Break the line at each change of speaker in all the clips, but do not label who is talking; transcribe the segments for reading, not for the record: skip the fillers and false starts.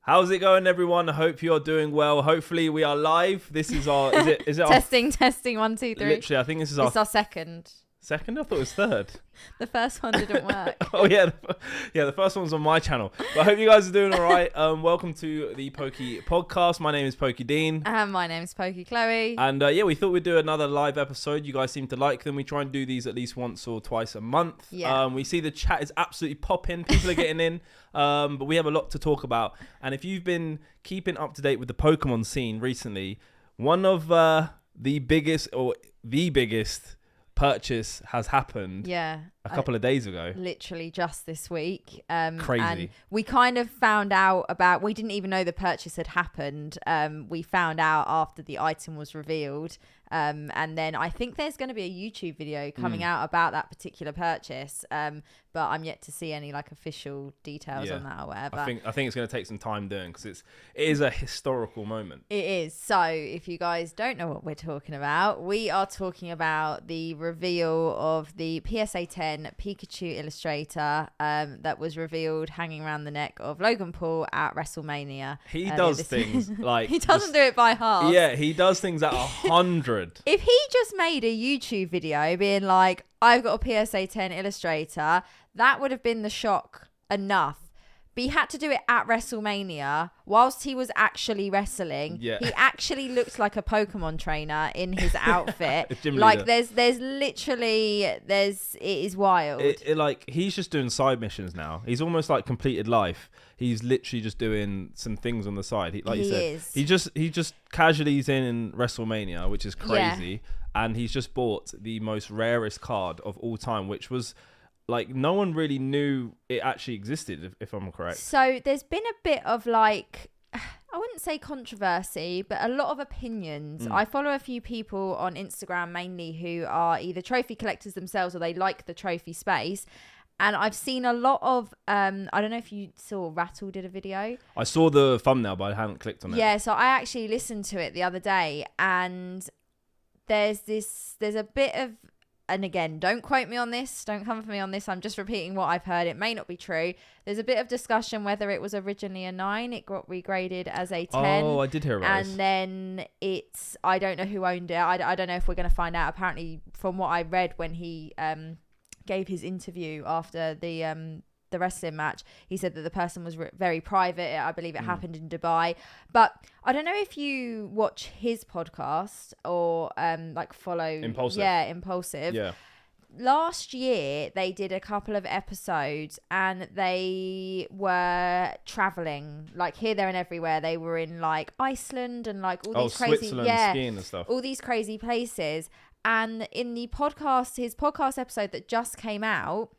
How's it going, everyone? I hope you're doing well. Hopefully we are live. This is our is it
testing 1 2 3.
Literally, I think this is
our second.
Second? I thought it was third.
The first one didn't work.
Oh yeah, the first one's on my channel. But I hope you guys are doing all right. Welcome to the Pokey Podcast. My name is Pokey Dean.
And my name is Pokey Chloe.
And we thought we'd do another live episode. You guys seem to like them. We try and do these at least once or twice a month.
Yeah.
We see the chat is absolutely popping. People are getting in. But we have a lot to talk about. And if you've been keeping up to date with the Pokemon scene recently, one of the biggest purchase has happened a couple of days ago,
literally just this week.
Crazy.
And we kind of found out about, we didn't even know the purchase had happened. We found out after the item was revealed, and then I think there's going to be a YouTube video coming out about that particular purchase, but I'm yet to see any like official details on that or whatever.
I think it's going to take some time doing, because it is a historical moment.
It is. So if you guys don't know what we're talking about, we are talking about the reveal of the PSA 10 Pikachu illustrator that was revealed hanging around the neck of Logan Paul at WrestleMania.
He does things like
he doesn't do it by half.
Yeah, he does things at 100.
If he just made a YouTube video being like, I've got a PSA 10 illustrator, that would have been the shock enough. But he had to do it at WrestleMania whilst he was actually wrestling.
Yeah.
He actually looked like a Pokemon trainer in his outfit.
Like
there's literally, it is wild.
He's just doing side missions now. He's almost like completed life. He's literally just doing some things on the side. He just casually is in WrestleMania, which is crazy. Yeah. And he's just bought the most rarest card of all time, which was like, no one really knew it actually existed, if I'm correct.
So there's been a bit of like, I wouldn't say controversy, but a lot of opinions. I follow a few people on Instagram mainly who are either trophy collectors themselves or they like the trophy space. And I've seen a lot of, I don't know if you saw, Rattle did a video.
I saw the thumbnail, but I hadn't clicked on it.
Yeah, so I actually listened to it the other day, and there's a bit of, and again, don't quote me on this, don't come for me on this, I'm just repeating what I've heard. It may not be true. There's a bit of discussion whether it was originally a 9, it got regraded as a 10.
Oh, I did hear about this.
And then I don't know who owned it. I don't know if we're going to find out. Apparently, from what I read when he gave his interview after the wrestling match, he said that the person was very private. I believe it happened in Dubai. But I don't know if you watch his podcast or follow
Impulsive.
Yeah, Impulsive.
Yeah.
Last year they did a couple of episodes and they were traveling like here, there and everywhere. They were in like Iceland and like all these crazy
skiing and stuff.
All these crazy places. And in the podcast, his podcast episode that just came out,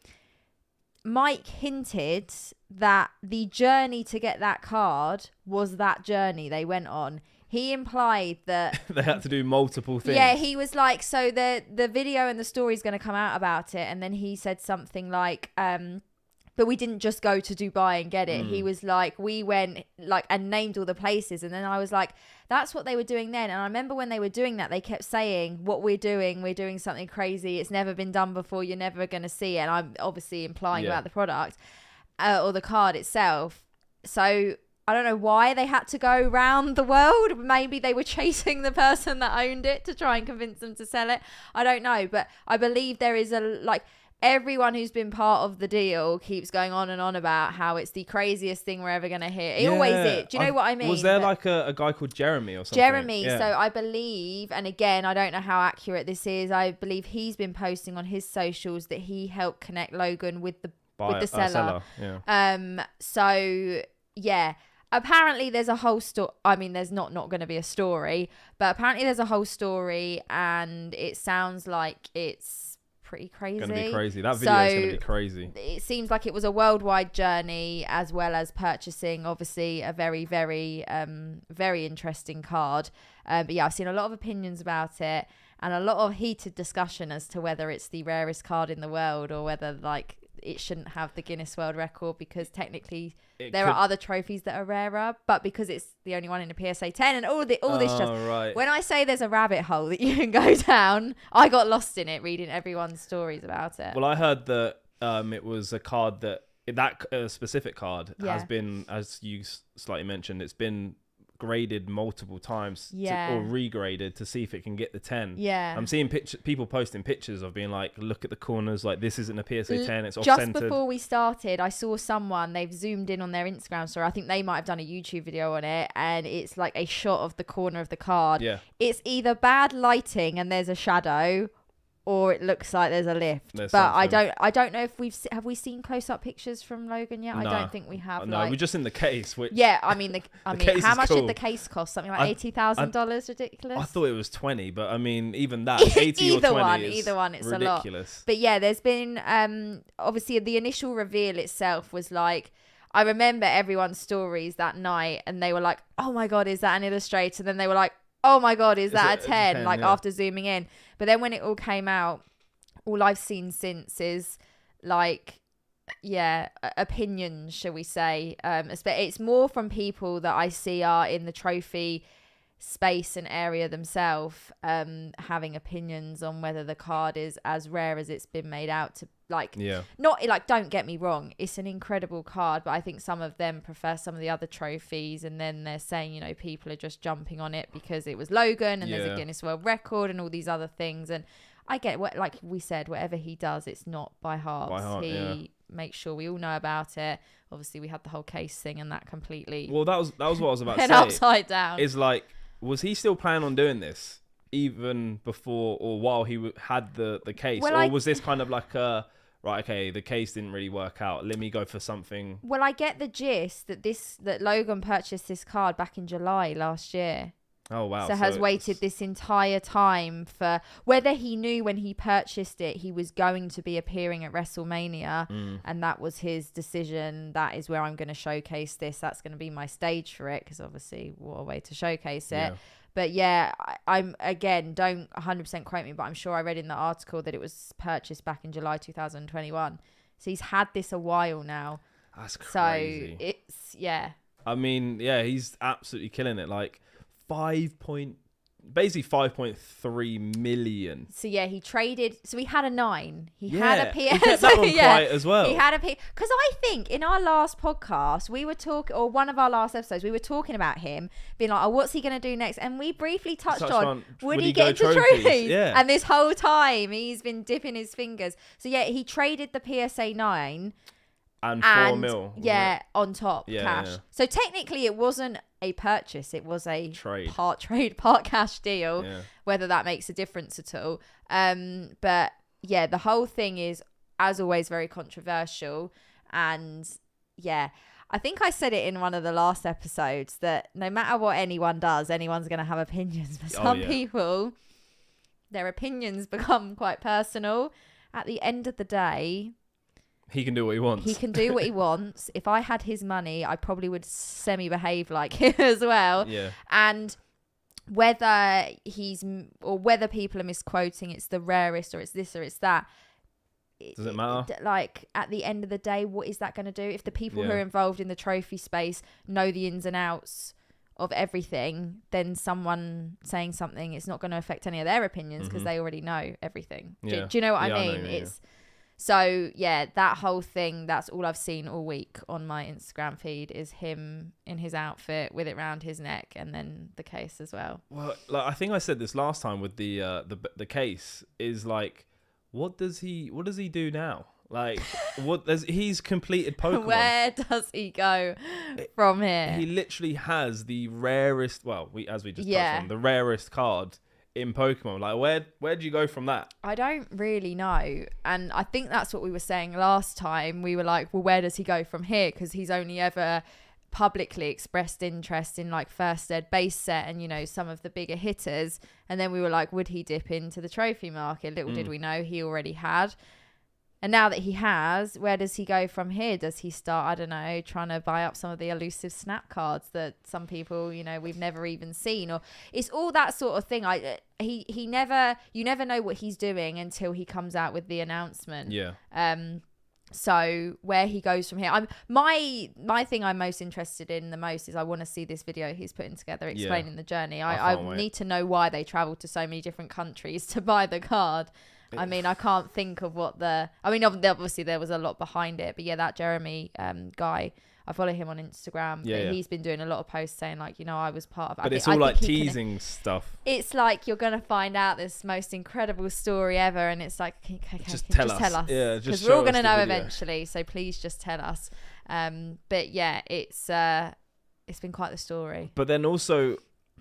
Mike hinted that the journey to get that card was that journey they went on. He implied that
they had to do multiple things.
Yeah, he was like, so the video and the story is going to come out about it. And then he said something like, but we didn't just go to Dubai and get it. He was like, we went like and named all the places. And then I was like, that's what they were doing then. And I remember when they were doing that, they kept saying, what we're doing something crazy. It's never been done before. You're never going to see it. And I'm obviously implying about the product or the card itself. So I don't know why they had to go around the world. Maybe they were chasing the person that owned it to try and convince them to sell it. I don't know. But I believe there is everyone who's been part of the deal keeps going on and on about how it's the craziest thing we're ever going to hear. It always is. Do you know what I mean?
Was there like a guy called Jeremy or something?
Jeremy. Yeah. So I believe, and again, I don't know how accurate this is, I believe he's been posting on his socials that he helped connect Logan with the seller.
Yeah.
So yeah. Apparently there's a whole story. I mean, there's not going to be a story, but apparently there's a whole story and it sounds like it's pretty crazy.
Gonna be crazy. That video is gonna be crazy.
It seems like it was a worldwide journey, as well as purchasing obviously a very, very, very interesting card. But yeah, I've seen a lot of opinions about it and a lot of heated discussion as to whether it's the rarest card in the world or whether like it shouldn't have the Guinness World Record, because technically there are other trophies that are rarer, but because it's the only one in a PSA 10 and all this just
right.
When I say there's a rabbit hole that you can go down, I got lost in it reading everyone's stories about it.
Well, I heard that it was a card that that specific card has been, as you slightly mentioned, it's been graded multiple times or regraded to see if it can get the 10. I'm seeing people posting pictures of being like, look at the corners, like this isn't a PSA 10, it's off-centered.
Just before we started, I saw someone, they've zoomed in on their Instagram story, I think they might have done a YouTube video on it, and it's like a shot of the corner of the card. It's either bad lighting and there's a shadow, or it looks like there's a lift. But something. I don't know if have we seen close-up pictures from Logan yet? No. I don't think we have.
No, we're just in the case. Which
I mean, how much did the case cost? Something like $80,000. Ridiculous.
I thought it was 20, but I mean, even that 80 or 20
either one, it's
ridiculous.
A lot. But yeah, there's been obviously the initial reveal itself was like, I remember everyone's stories that night, and they were like, "Oh my god, is that an Illustrator?" And then they were like, "Oh my god, is that a 10? Like after zooming in. But then when it all came out, all I've seen since is like, opinions, shall we say. It's more from people that I see are in the trophy space and area themselves, having opinions on whether the card is as rare as it's been made out to. Not like, don't get me wrong, it's an incredible card, but I think some of them prefer some of the other trophies, and then they're saying, people are just jumping on it because it was Logan and there's a Guinness World Record and all these other things. And I get what, like we said, whatever he does, it's not by heart. He makes sure we all know about it. Obviously we had the whole case thing, and that completely
that was what I was about to say.
Upside down.
Is like, was he still planning on doing this even before or while he had the case, or was this kind of like a right, okay, the case didn't really work out, let me go for something? Well,
I get the gist that Logan purchased this card back in July last year.
Oh, wow.
So has waited this entire time for, whether he knew when he purchased it he was going to be appearing at WrestleMania, and that was his decision, that is where I'm going to showcase this, that's going to be my stage for it, because obviously what a way to showcase it. But yeah, I'm again, don't 100% quote me, but I'm sure I read in the article that it was purchased back in July 2021. So he's had this a while now.
That's crazy.
So it's,
I mean, he's absolutely killing it. Like 5.3 million.
So he traded. So he had a 9. He had a PS.
He kept that one quiet as well.
He had a PS. Because I think in our last podcast we were talking, or one of our last episodes, we were talking about him being like, "Oh, what's he going to do next?" And we briefly touched on would he get into trophies?
Yeah.
And this whole time he's been dipping his fingers. So he traded the PSA 9
and 4 mil.
On top cash. Yeah. So technically it wasn't a purchase, it was a part trade, part cash deal, whether that makes a difference at all. But the whole thing is, as always, very controversial. And I think I said it in one of the last episodes that no matter what anyone does, anyone's going to have opinions. But some people, their opinions become quite personal. At the end of the day,
he can do what he wants.
He can do what he wants. If I had his money, I probably would semi-behave like him as well.
Yeah.
And whether whether people are misquoting, it's the rarest, or it's this, or it's that.
Does it matter?
Like, at the end of the day, what is that going to do? If the people who are involved in the trophy space know the ins and outs of everything, then someone saying something, it's not going to affect any of their opinions because they already know everything. Do you know what I mean? So, that whole thing, that's all I've seen all week on my Instagram feed is him in his outfit with it round his neck, and then the case as well.
Well, like, I think I said this last time with the case is like, what does he do now? Like, he's completed Pokemon.
Where does he go from here?
He literally has the rarest, as we just touched on, the rarest card in Pokemon. Like, where do you go from that?
I don't really know, and I think that's what we were saying last time. We were like, well, where does he go from here, because he's only ever publicly expressed interest in like first ed, base set, and some of the bigger hitters. And then we were like, would he dip into the trophy market? Little did we know he already had. And now that he has, where does he go from here? Does he start, I don't know, trying to buy up some of the elusive snap cards that some people, we've never even seen? Or it's all that sort of thing. You never know what he's doing until he comes out with the announcement.
Yeah.
So where he goes from here, my thing I'm most interested in the most is I want to see this video he's putting together explaining the journey. I need to know why they traveled to so many different countries to buy the card. I mean, I can't think of what obviously there was a lot behind it, but yeah, that Jeremy guy, I follow him on Instagram. He's been doing a lot of posts saying like, I was part of it.
But it's all like teasing stuff.
It's like you're going to find out this most incredible story ever. And it's like, okay,
just tell us.
Yeah, because we're all going to know eventually. So please just tell us. But yeah, it's been quite the story.
But then also,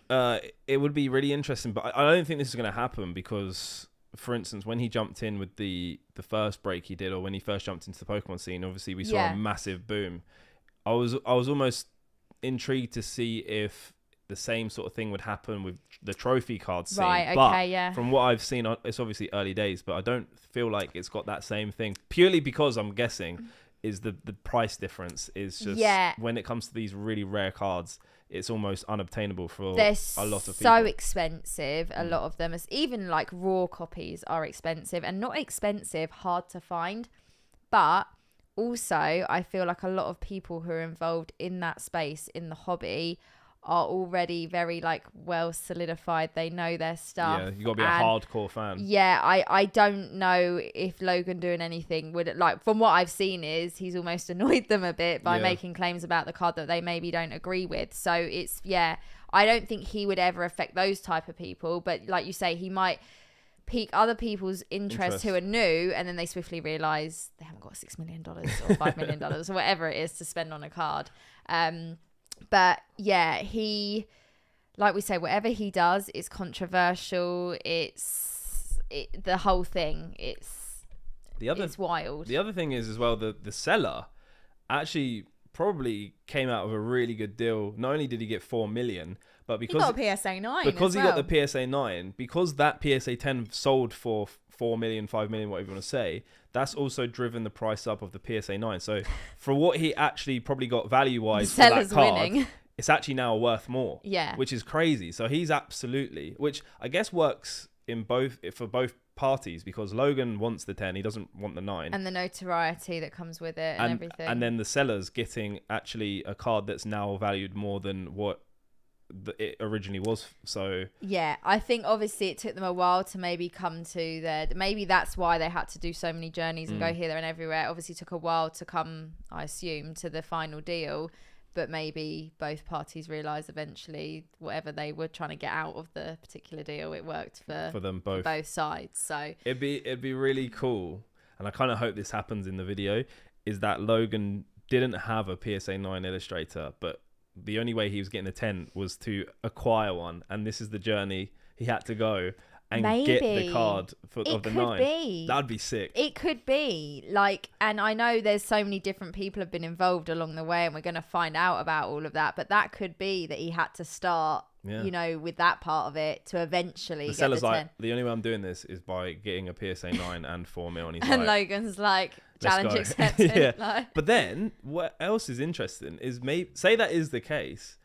it would be really interesting. But I don't think this is going to happen because, for instance, when he jumped in with the first break he did, or when he first jumped into the Pokemon scene, obviously we saw a massive boom. I was almost intrigued to see if the same sort of thing would happen with the trophy card scene.
Right, okay,
but
yeah.
From what I've seen, it's obviously early days, but I don't feel like it's got that same thing. Purely because I'm guessing is the price difference is just when it comes to these really rare cards, it's almost unobtainable for a lot of people.
So expensive, a lot of them. It's even like raw copies are expensive, and not expensive, hard to find. But also, I feel like a lot of people who are involved in that space, in the hobby, are already very like well solidified. They know their stuff.
Yeah, you got to be a hardcore fan.
Yeah, I don't know if Logan doing anything would, like, from what I've seen is he's almost annoyed them a bit by making claims about the card that they maybe don't agree with. So it's, I don't think he would ever affect those type of people. But like you say, he might pique other people's interest who are new, and then they swiftly realize they haven't got $6 million or $5 million or whatever it is to spend on a card. But yeah, he, like we say, whatever he does is controversial. The whole thing. It's wild.
The other thing is as well, the seller actually probably came out of a really good deal. Not only did he get 4 million, but because
he got a PSA 9
because he got the PSA 9, because that PSA 10 sold for 4 million, 5 million, whatever you want to say, that's also driven the price up of the PSA 9. So for what he actually probably got value-wise for that card, winning. It's actually now worth more.
Yeah.
Which is crazy. So he's absolutely, which I guess works for both parties, because Logan wants the 10, he doesn't want the 9.
And the notoriety that comes with it and everything.
And then the seller's getting actually a card that's now valued more than what it originally was. So
yeah, I think obviously it took them a while to maybe come to maybe that's why they had to do so many journeys and go here, there and everywhere. Obviously took a while to come, I assume, to the final deal, but maybe both parties realized eventually whatever they were trying to get out of the particular deal, it worked for them both, for both sides. So
it'd be really cool, and I kind of hope this happens in the video, is that Logan didn't have a PSA 9 illustrator, but the only way he was getting a 10 was to acquire one, and this is the journey he had to go and get the card of the 9. That'd be sick.
It could be like, and I know there's so many different people have been involved along the way, and we're going to find out about all of that, but that could be that he had to start with that part of it to eventually
the
get
seller's
the 10.
Like, the only way I'm doing this is by getting a PSA 9 and 4 mil, and
and Logan's like, challenge accepted.
But then what else is interesting is, say that is the case,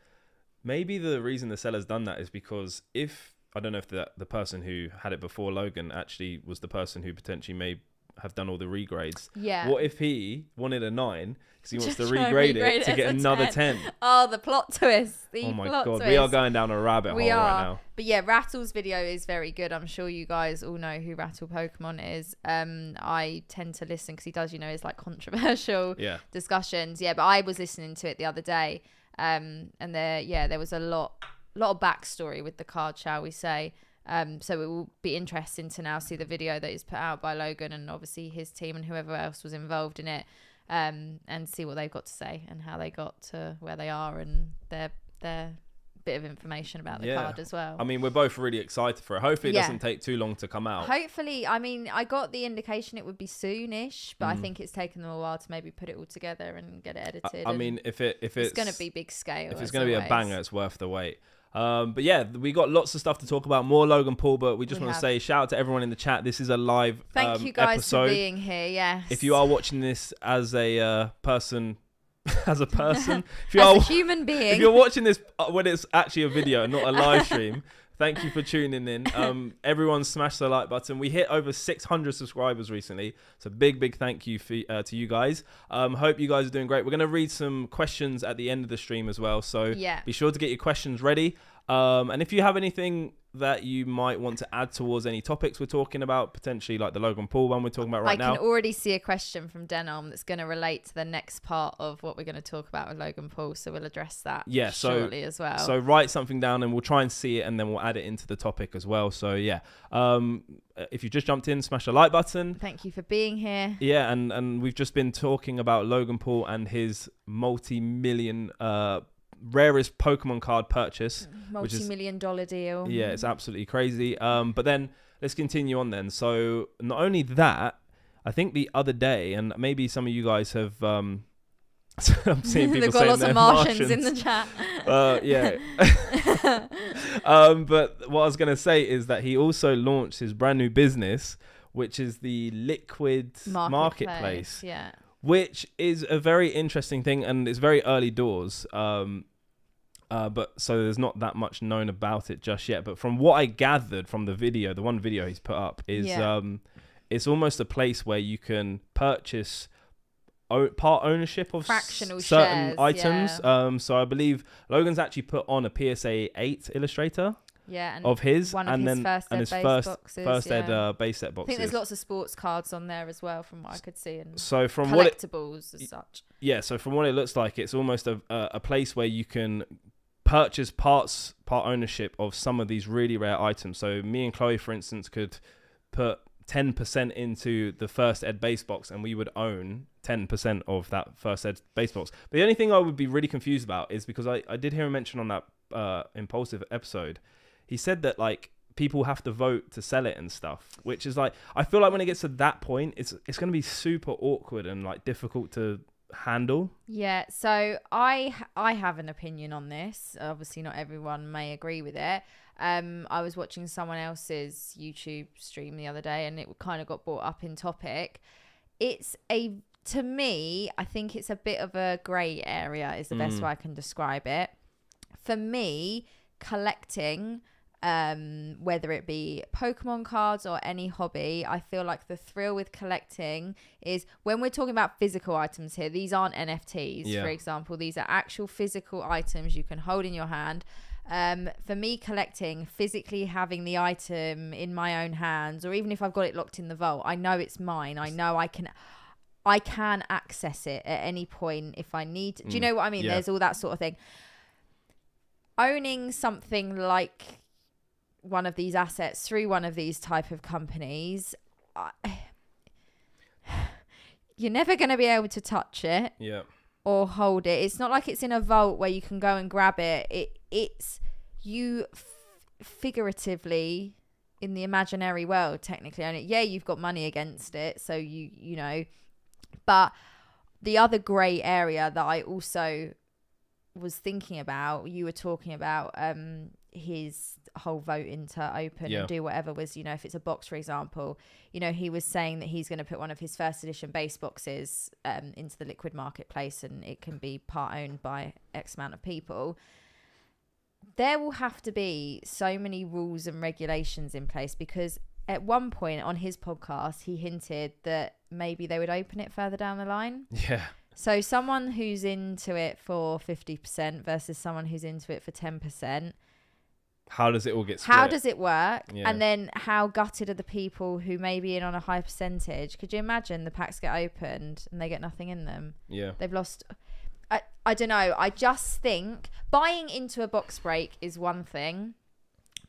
maybe the reason the seller's done that is because I don't know if the person who had it before Logan actually was the person who potentially may have done all the regrades.
Yeah.
What if he wanted a 9 because he wants to regrade it to get another 10?
Oh, the plot twist.
Oh my God. We are going down a rabbit hole right now.
But yeah, Rattle's video is very good. I'm sure you guys all know who Rattle Pokemon is. I tend to listen because he does, his like controversial discussions. Yeah, but I was listening to it the other day. And there was a lot of backstory with the card, shall we say. So it will be interesting to now see the video that is put out by Logan and obviously his team and whoever else was involved in it, and see what they've got to say and how they got to where they are and their bit of information about the card as well.
I mean, we're both really excited for it. Hopefully it doesn't take too long to come out.
Hopefully, I mean, I got the indication it would be soonish, but I think it's taken them a while to maybe put it all together and get it edited.
I mean, if it's
going to be big scale,
if it's going to be a banger, it's worth the wait. But yeah, we got lots of stuff to talk about, more Logan Paul, but we just want to say shout out to everyone in the chat. This is a live
Thank you guys
episode.
For being here. Yes.
If you are watching this as a person, if
you are a human being,
if you're watching this when it's actually a video and not a live stream, thank you for tuning in. Everyone smash the like button. We hit over 600 subscribers recently, so big thank you to you guys. Hope you guys are doing great. We're going to read some questions at the end of the stream as well, so be sure to get your questions ready. And if you have anything that you might want to add towards any topics we're talking about, potentially like the Logan Paul one we're talking about right now.
I can already see a question from Denom that's going to relate to the next part of what we're going to talk about with Logan Paul, so we'll address that shortly as well.
So write something down and we'll try and see it, and then we'll add it into the topic as well. So yeah, if you just jumped in, smash the like button.
Thank you for being here.
Yeah, and we've just been talking about Logan Paul and his multi-million rarest Pokemon card purchase,
multi-million-dollar deal.
Yeah, it's absolutely crazy. But then let's continue on then. So not only that, I think the other day, and maybe some of you guys have I'm seeing people
they've got lots of Martians in the chat.
Yeah. But what I was going to say is that he also launched his brand new business, which is the Liquid Marketplace.
Yeah.
Which is a very interesting thing, and it's very early doors. But so there's not that much known about it just yet. But from what I gathered from the video, the one video he's put up is it's almost a place where you can purchase part ownership of
fractional
certain
shares,
items.
Yeah.
So I believe Logan's actually put on a PSA 8 illustrator.
Yeah,
of his,
one of his first
ed base set boxes.
I think there's lots of sports cards on there as well, from what I could see, and
so from
collectibles as such.
Yeah, so from what it looks like, it's almost a place where you can purchase part ownership of some of these really rare items. So me and Chloe, for instance, could put 10% into the first ed base box, and we would own 10% of that first ed base box. But the only thing I would be really confused about is because I did hear him mention on that Impulsive episode. He said that like people have to vote to sell it and stuff, which is like, I feel like when it gets to that point, it's going to be super awkward and like difficult to handle.
Yeah, so I have an opinion on this. Obviously not everyone may agree with it. I was watching someone else's YouTube stream the other day, and it kind of got brought up in topic. To me, I think it's a bit of a grey area is the best way I can describe it. For me, collecting, whether it be Pokemon cards or any hobby, I feel like the thrill with collecting is when we're talking about physical items here. These aren't NFTs, for example. These are actual physical items you can hold in your hand. For me, collecting, physically having the item in my own hands, or even if I've got it locked in the vault, I know it's mine. I know I can access it at any point if I need to. Do you know what I mean? Yeah. There's all that sort of thing. Owning something like one of these assets through one of these type of companies, you're never going to be able to touch it or hold it. It's not like it's in a vault where you can go and grab it. It's you figuratively in the imaginary world technically own it. Yeah, you've got money against it, so you know. But the other grey area that I also was thinking about, you were talking about his whole voting to open and do whatever was, you know, if it's a box, for example, you know, he was saying that he's going to put one of his first edition base boxes into the Liquid Marketplace, and it can be part owned by X amount of people. There will have to be so many rules and regulations in place, because at one point on his podcast, he hinted that maybe they would open it further down the line.
Yeah.
So someone who's into it for 50% versus someone who's into it for 10%.
How does it all get split?
How does it work?
Yeah.
And then how gutted are the people who may be in on a high percentage? Could you imagine the packs get opened and they get nothing in them?
Yeah.
They've lost... I don't know. I just think buying into a box break is one thing.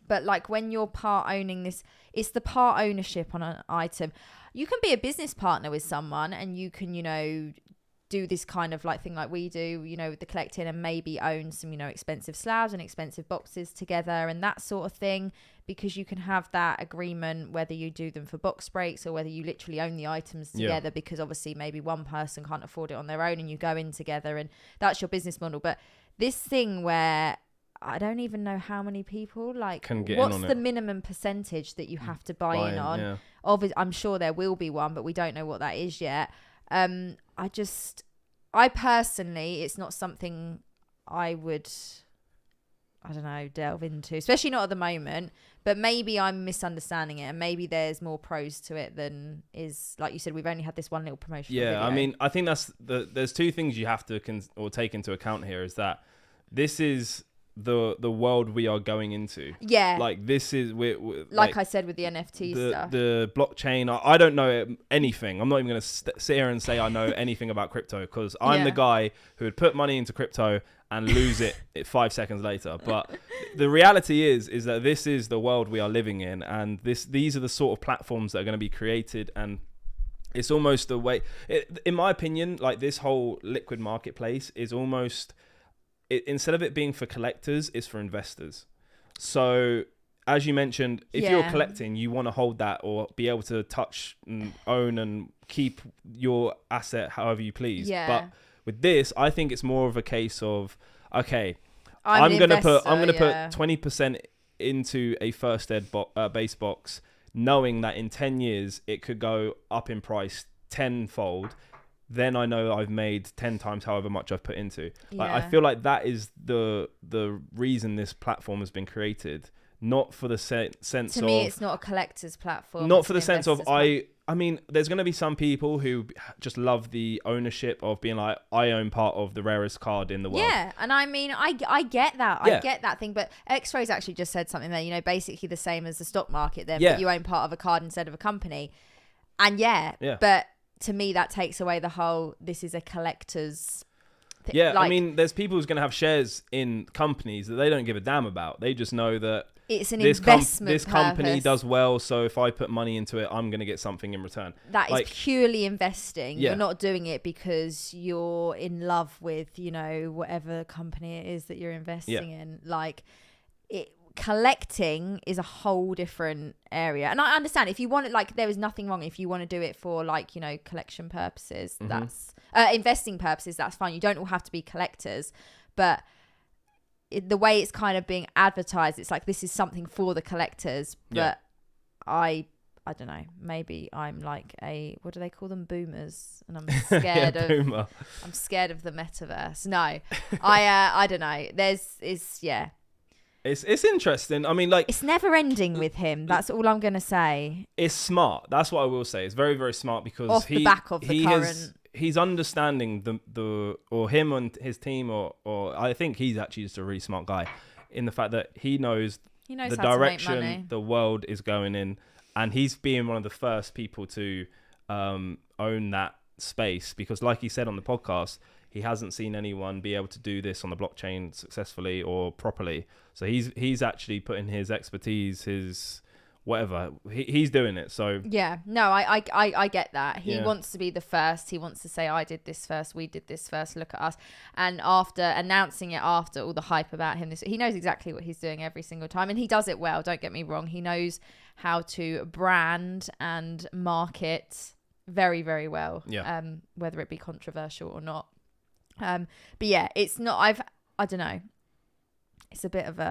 But like when you're part owning this, it's the part ownership on an item. You can be a business partner with someone and you can, you know, do this kind of like thing like we do, you know, with the collecting, and maybe own some, you know, expensive slabs and expensive boxes together and that sort of thing, because you can have that agreement whether you do them for box breaks or whether you literally own the items together, because obviously maybe one person can't afford it on their own and you go in together and that's your business model. But this thing where I don't even know how many people like
can get
what's
in on
the
it.
minimum percentage that you have to buy in on. Yeah. Obviously, I'm sure there will be one, but we don't know what that is yet. I personally, it's not something I would, I don't know, delve into, especially not at the moment, but maybe I'm misunderstanding it, and maybe there's more pros to it than is, like you said, we've only had this one little promotion.
Yeah, I mean, I think there's two things you have to take into account here, is that this is the world we are going into.
Yeah.
Like this is we're
like I said with the NFT stuff.
The blockchain. I don't know anything. I'm not even going to sit here and say I know anything about crypto, because I'm the guy who would put money into crypto and lose it 5 seconds later. But the reality is that this is the world we are living in, and these are the sort of platforms that are going to be created, and it's almost the way, in my opinion, like this whole liquid marketplace is almost, instead of it being for collectors, it's for investors. So as you mentioned, if you're collecting, you want to hold that or be able to touch and own and keep your asset however you please.
Yeah.
But with this, I think it's more of a case of, okay, I'm gonna put 20% into a first ed base box, knowing that in 10 years it could go up in price tenfold. Then I know I've made 10 times however much I've put into. Like, I feel like that is the reason this platform has been created, not for the sense of...
To me, it's not a collector's platform.
Not for the sense of, I mean, there's going to be some people who just love the ownership of being like, I own part of the rarest card in the world.
Yeah, and I mean, I get that. I get that thing. But X-Ray's actually just said something there, you know, basically the same as the stock market there, but you own part of a card instead of a company. And but to me, that takes away the whole, this is a collector's thing.
Yeah, like, I mean, there's people who's going to have shares in companies that they don't give a damn about. They just know that
it's an investment
this company does well, so if I put money into it, I'm going to get something in return.
That is purely investing. You're not doing it because you're in love with, you know, whatever company it is that you're investing in. Like, collecting is a whole different area. And I understand if you want it, like, there is nothing wrong if you want to do it for, like, you know, collection purposes. That's investing purposes. That's fine. You don't all have to be collectors, but the way it's kind of being advertised, it's like this is something for the collectors. But I don't know, maybe I'm like what do they call them, boomers, and I'm scared of I'm scared of the metaverse. No, I don't know, it's
interesting. I mean, like,
it's never ending with him. That's all I'm gonna say.
It's smart. That's what I will say. It's very, very smart, because
off the back of the current,
he's understanding or him and his team, or I think he's actually just a really smart guy in the fact that he knows the direction the world is going in, and he's being one of the first people to own that space, because like he said on the podcast, he hasn't seen anyone be able to do this on the blockchain successfully or properly. So he's actually putting his expertise, his whatever, he's doing it. So
I get that. He wants to be the first. He wants to say, I did this first, we did this first, look at us. And after announcing it, after all the hype about him, he knows exactly what he's doing every single time, and he does it well, don't get me wrong. He knows how to brand and market very, very well, whether it be controversial or not. But yeah, it's not, I don't know, it's a bit of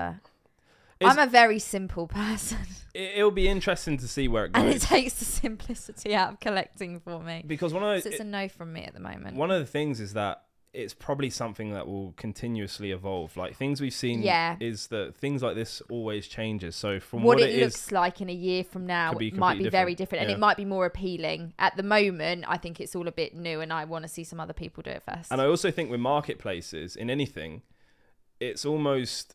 I'm a very simple person.
It'll be interesting to see where it goes.
And it takes the simplicity out of collecting for me.
Because
so it's a no from me at the moment.
One of the things is that it's probably something that will continuously evolve. Like, things we've seen is that things like this always changes. So from what it looks
like in a year from now might be very different, and it might be more appealing. At the moment, I think it's all a bit new, and I want to see some other people do it first.
And I also think with marketplaces, in anything, it's almost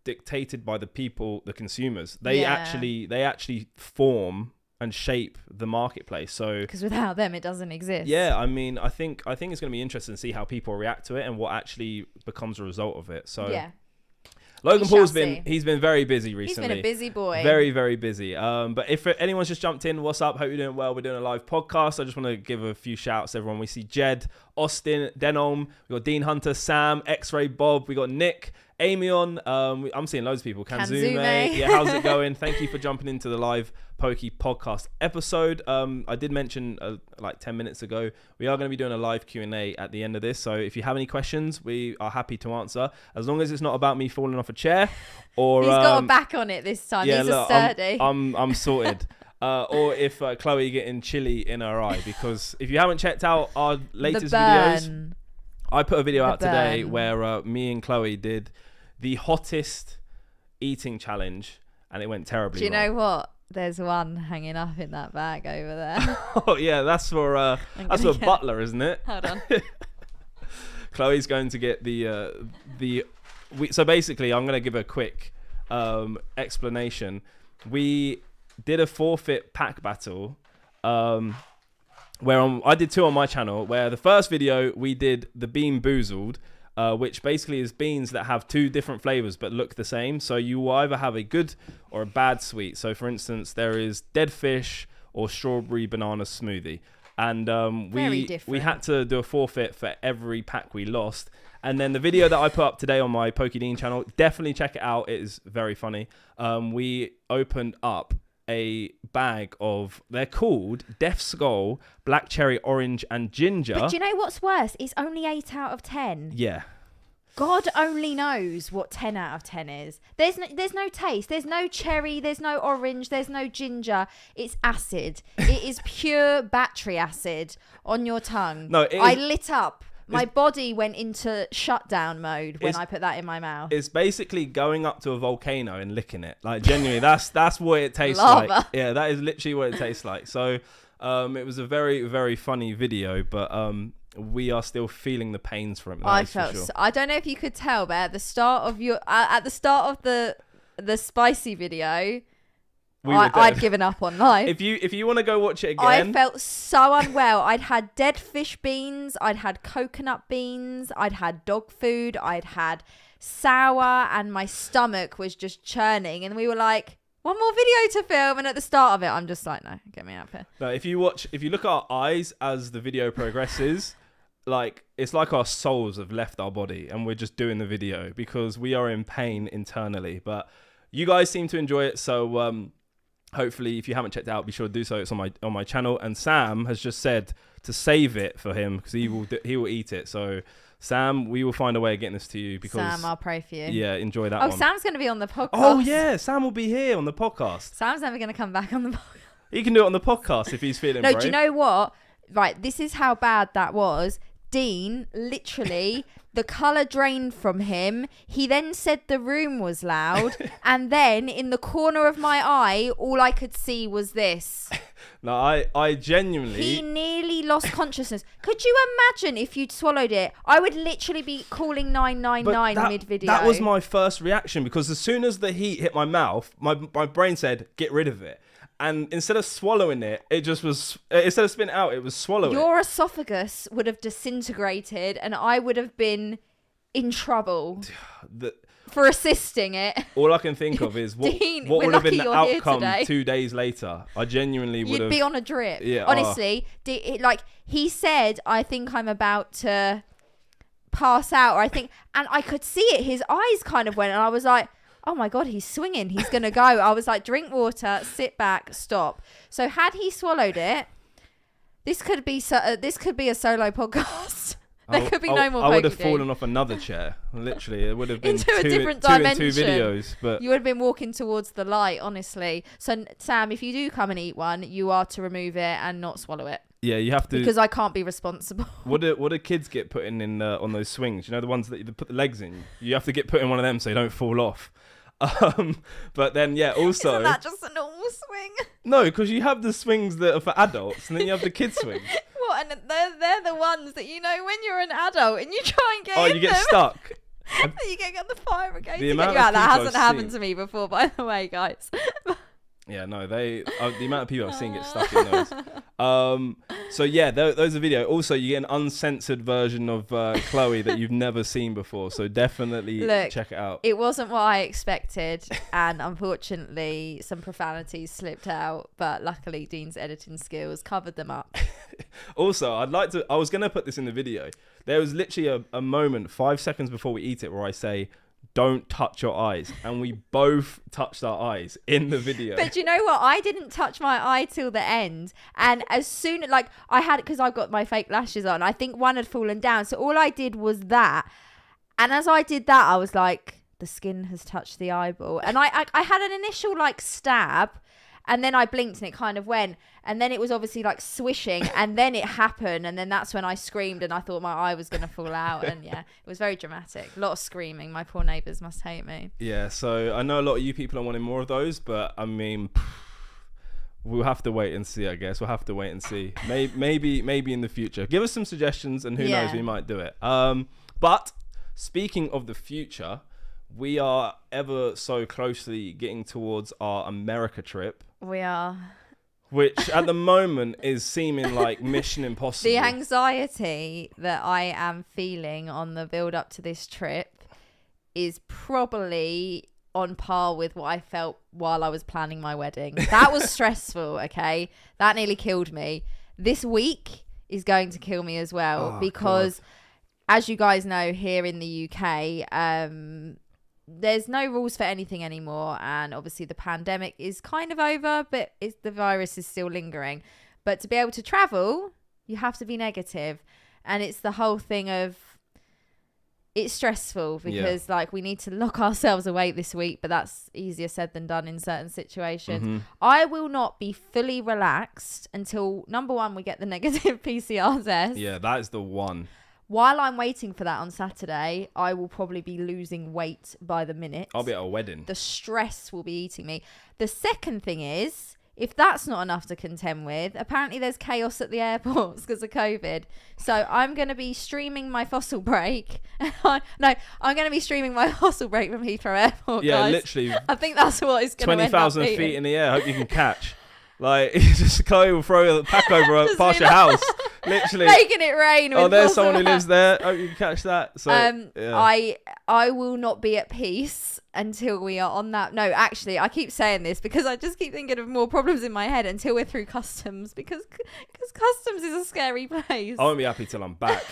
dictated by the people, the consumers. They actually form and shape the marketplace. So
because without them, it doesn't exist.
Yeah, I mean, I think it's going to be interesting to see how people react to it and what actually becomes a result of it. So Logan Paul's he's been very busy recently.
He's been a busy boy.
Very, very busy. But if anyone's just jumped in, what's up? Hope you're doing well. We're doing a live podcast. I just want to give a few shouts to everyone. We see Jed, Austin, Denholm, we got Dean Hunter, Sam, X-Ray Bob, we got Nick, Amy on. I'm seeing loads of people. Kanzume. Yeah, how's it going? Thank you for jumping into the live Poke podcast episode. I did mention like 10 minutes ago, we are going to be doing a live Q&A at the end of this. So if you have any questions, we are happy to answer, as long as it's not about me falling off a chair or
he's got a back on it this time. He's a sturdy.
I'm sorted. Or if Chloe getting chilly in her eye, because if you haven't checked out our latest videos, I put a video out today where me and Chloe did the hottest eating challenge, and it went terribly wrong.
Do you know what? There's one hanging up in that bag over there.
Oh yeah, that's for Butler, isn't it?
Hold on.
Chloe's going to get the So basically, I'm going to give a quick explanation. We did a forfeit pack battle where I did 2 on my channel, where the first video we did the Bean Boozled, which basically is beans that have 2 different flavors but look the same. So you will either have a good or a bad sweet. So for instance, there is dead fish or strawberry banana smoothie. And we had to do a forfeit for every pack we lost. And then the video that I put up today on my PokeDean channel, definitely check it out. It is very funny. We opened up a bag of, they're called Death Skull, Black Cherry, Orange, and Ginger.
But do you know what's worse? It's only 8 out of 10.
Yeah.
God only knows what 10 out of 10 is. There's no taste. There's no cherry. There's no orange. There's no ginger. It's acid. It is pure battery acid on your tongue.
No,
I lit up. My body went into shutdown mode when I put that in my mouth.
It's basically going up to a volcano and licking it. Like, genuinely, that's what it tastes
Lava.
like. Yeah, that is literally what it tastes like. So it was a very, very funny video, but we are still feeling the pains from it.
I don't know if you could tell, but at the start of the spicy video, I'd given up on life.
If you want to go watch it again,
I felt so unwell. I'd had dead fish beans, I'd had coconut beans, I'd had dog food, I'd had sour, and my stomach was just churning. And we were like, one more video to film, and at the start of it, I'm just like, no, get me out of here.
No, if you look at our eyes as the video progresses, like, it's like our souls have left our body, and we're just doing the video because we are in pain internally. But you guys seem to enjoy it, so hopefully, if you haven't checked it out, be sure to do so. It's on my channel, and Sam has just said to save it for him because he will eat it. So, Sam, we will find a way of getting this to you. Because
Sam, I'll pray for you.
Yeah, enjoy that one.
Oh, Sam's going to be on the podcast.
Oh yeah, Sam will be here on the podcast.
Sam's never going to come back on the podcast.
He can do it on the podcast if he's feeling brave.
Do you know what? Right, this is how bad that was. Dean, literally, the colour drained from him. He then said the room was loud. And then in the corner of my eye, all I could see was this.
No, I genuinely...
He nearly lost consciousness. Could you imagine if you'd swallowed it? I would literally be calling 999 mid-video.
That was my first reaction, because as soon as the heat hit my mouth, my brain said, get rid of it. And instead of swallowing it, it just was... Instead of spitting it out, it was swallowing it.
Your esophagus would have disintegrated, and I would have been in trouble for assisting it.
All I can think of is what would have been the outcome 2 days later. I genuinely would have...
You'd be on a drip.
Yeah,
honestly, he said, I think I'm about to pass out, and I could see it. His eyes kind of went, and I was like, oh my God, he's swinging. He's going to go. I was like, drink water, sit back, stop. So had he swallowed it, this could be a solo podcast. There could be no more.
I would have fallen off another chair. Literally, it would have been
into a different dimension.
2 in 2 videos. But
you would have been walking towards the light, honestly. So Sam, if you do come and eat one, you are to remove it and not swallow it.
Yeah, you have to,
because I can't be responsible. What
do kids get put in on those swings? You know, the ones that you put the legs in. You have to get put in one of them so you don't fall off. But then also,
isn't that just a normal swing?
No, because you have the swings that are for adults, and then you have the kids swings.
What? And they're the ones that, you know, when you're an adult and you try and get in
you get
them,
stuck.
you get the fire brigade to
the
get you out. That hasn't happened to me before, by the way, guys.
Yeah, no, the amount of people I've seen get stuck in those. So yeah, those are video. Also, you get an uncensored version of Chloe that you've never seen before. So definitely check it out.
It wasn't what I expected, and unfortunately, some profanities slipped out. But luckily, Dean's editing skills covered them up.
Also, I was gonna put this in the video. There was literally a moment 5 seconds before we eat it where I say, don't touch your eyes, and we both touched our eyes in the video.
But you know what, I didn't touch my eye till the end, and as soon I had, because I've got my fake lashes on, I think one had fallen down, so all I did was that, and as I did that, I was like, the skin has touched the eyeball, and I had an initial stab, and then I blinked and it kind of went, and then it was obviously swishing, and then it happened, and then that's when I screamed and I thought my eye was going to fall out, and yeah, it was very dramatic. A lot of screaming. My poor neighbours must hate me.
Yeah, so I know a lot of you people are wanting more of those, but I mean, we'll have to wait and see, I guess. We'll have to wait and see. Maybe in the future. Give us some suggestions, and who knows, we might do it. But speaking of the future, we are ever so closely getting towards our America trip.
We are.
Which at the moment is seeming like mission impossible.
The anxiety that I am feeling on the build up to this trip is probably on par with what I felt while I was planning my wedding. That was stressful, okay? That nearly killed me. This week is going to kill me as well because, as you guys know, here in the UK, there's no rules for anything anymore, and obviously the pandemic is kind of over, but the virus is still lingering. But to be able to travel, you have to be negative, and it's the whole thing of it's stressful because like we need to lock ourselves away this week, but that's easier said than done in certain situations. I will not be fully relaxed until number one, we get the negative PCR test.
Yeah, that is the one.
While I'm waiting for that on Saturday, I will probably be losing weight by the minute.
I'll be at a wedding.
The stress will be eating me. The second thing is, if that's not enough to contend with, apparently there's chaos at the airports because of COVID. So I'm going to be streaming my fossil break. I'm going to be streaming my fossil break from Heathrow Airport,
yeah,
guys.
Literally.
I think that's what it's going to
20,000 feet in the air. Hope you can catch. Like, just Chloe will throw a pack over past your house. Literally.
Making it rain.
Oh, there's someone who lives there. Hope you can catch that. So,
I will not be at peace until we are on that. No, actually, I keep saying this because I just keep thinking of more problems in my head until we're through customs because customs is a scary place.
I won't be happy till I'm back.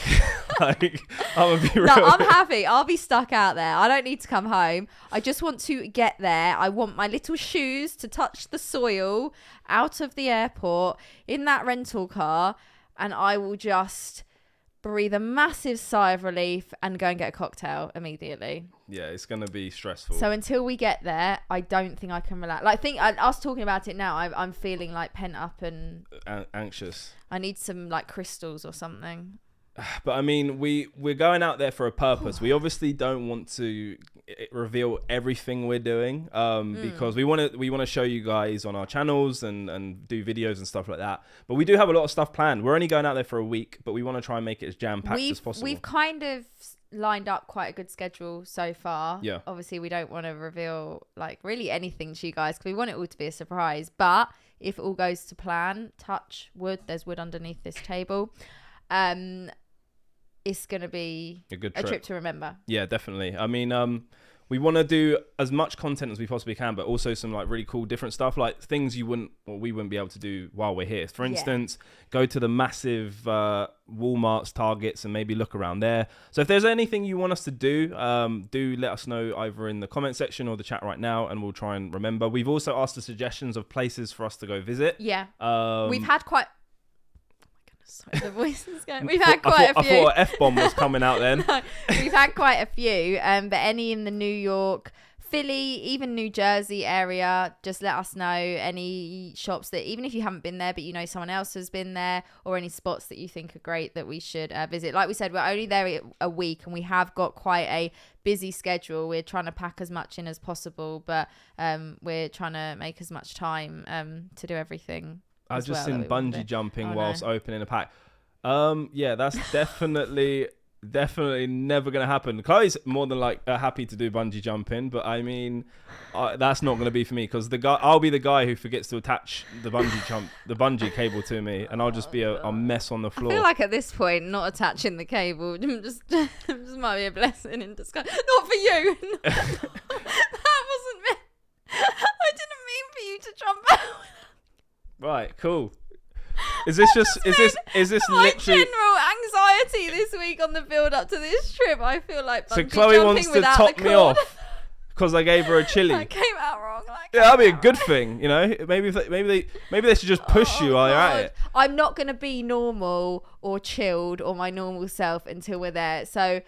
Like, I'm gonna be real.
No, I'm happy. I'll be stuck out there. I don't need to come home. I just want to get there. I want my little shoes to touch the soil out of the airport in that rental car, and I will just breathe a massive sigh of relief and go and get a cocktail immediately.
Yeah, it's going to be stressful.
So until we get there, I don't think I can relax. Like, us talking about it now, I'm feeling like pent up and
anxious.
I need some like crystals or something.
But I mean, we're going out there for a purpose. We obviously don't want to reveal everything we're doing because we want to show you guys on our channels and do videos and stuff like that. But we do have a lot of stuff planned. We're only going out there for a week, but we want to try and make it as jam-packed as possible.
We've kind of lined up quite a good schedule so far.
Yeah.
Obviously, we don't want to reveal like really anything to you guys because we want it all to be a surprise. But if all goes to plan, touch wood, there's wood underneath this table. It's going to be a trip to remember.
Yeah, definitely. I mean, we want to do as much content as we possibly can, but also some like really cool different stuff, like things we wouldn't be able to do while we're here. For instance, go to the massive Walmarts, Targets, and maybe look around there. So if there's anything you want us to do let us know either in the comment section or the chat right now, and we'll try and remember. We've also asked for suggestions of places for us to go visit.
Yeah. We've had quite... Sorry, the voice is going. We've had quite a few.
I thought an F-bomb was coming out then.
No, we've had quite a few, but any in the New York, Philly, even New Jersey area, just let us know any shops that, even if you haven't been there, but you know someone else has been there, or any spots that you think are great that we should visit. Like we said, we're only there a week, and we have got quite a busy schedule. We're trying to pack as much in as possible, but we're trying to make as much time to do everything.
I've just seen bungee jumping whilst opening a pack. Yeah, that's definitely never going to happen. Chloe's more than happy to do bungee jumping, but I mean, that's not going to be for me because I'll be the guy who forgets to attach the bungee cable to me, and I'll just be a mess on the floor.
I feel like at this point, not attaching the cable just might be a blessing in disguise. Not for you. That wasn't me. I didn't mean for you to jump out.
Right, cool. Is this
my
literally
general anxiety this week on the build up to this trip? I feel like
so Chloe wants to top me off because I gave her a chili.
I came out wrong.
Yeah, that'd be a good thing, you know. Maybe they should just push you while you're at it.
I'm not gonna be normal or chilled or my normal self until we're there. So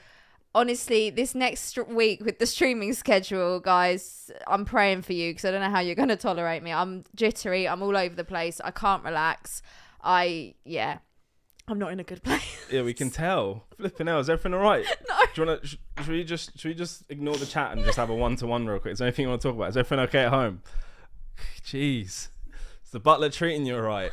honestly, this next week with the streaming schedule, guys, I'm praying for you because I don't know how you're going to tolerate me. I'm jittery. I'm all over the place. I can't relax. I'm not in a good place.
Yeah, we can tell. Flipping hell, is everything all right?
No.
Do you want to? Should we just ignore the chat and just have a one-to-one real quick? Is there anything you want to talk about? Is everything okay at home? Jeez, is the butler treating you all right?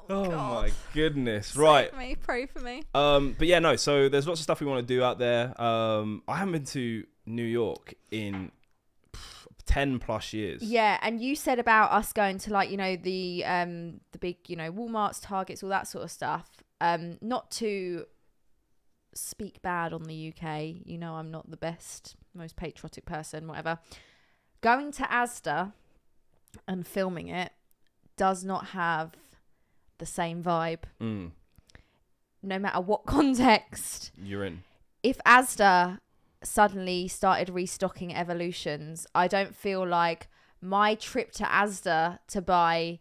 Oh my goodness. Right.
Pray for me.
But yeah, no, so there's lots of stuff we want to do out there. I haven't been to New York in 10 plus years.
Yeah, and you said about us going to like, you know, the big, you know, Walmarts, Targets, all that sort of stuff. Not to speak bad on the UK, you know, I'm not the best, most patriotic person, whatever. Going to Asda and filming it does not have the same vibe. No matter what context
you're in.
If Asda suddenly started restocking Evolutions, I don't feel like my trip to Asda to buy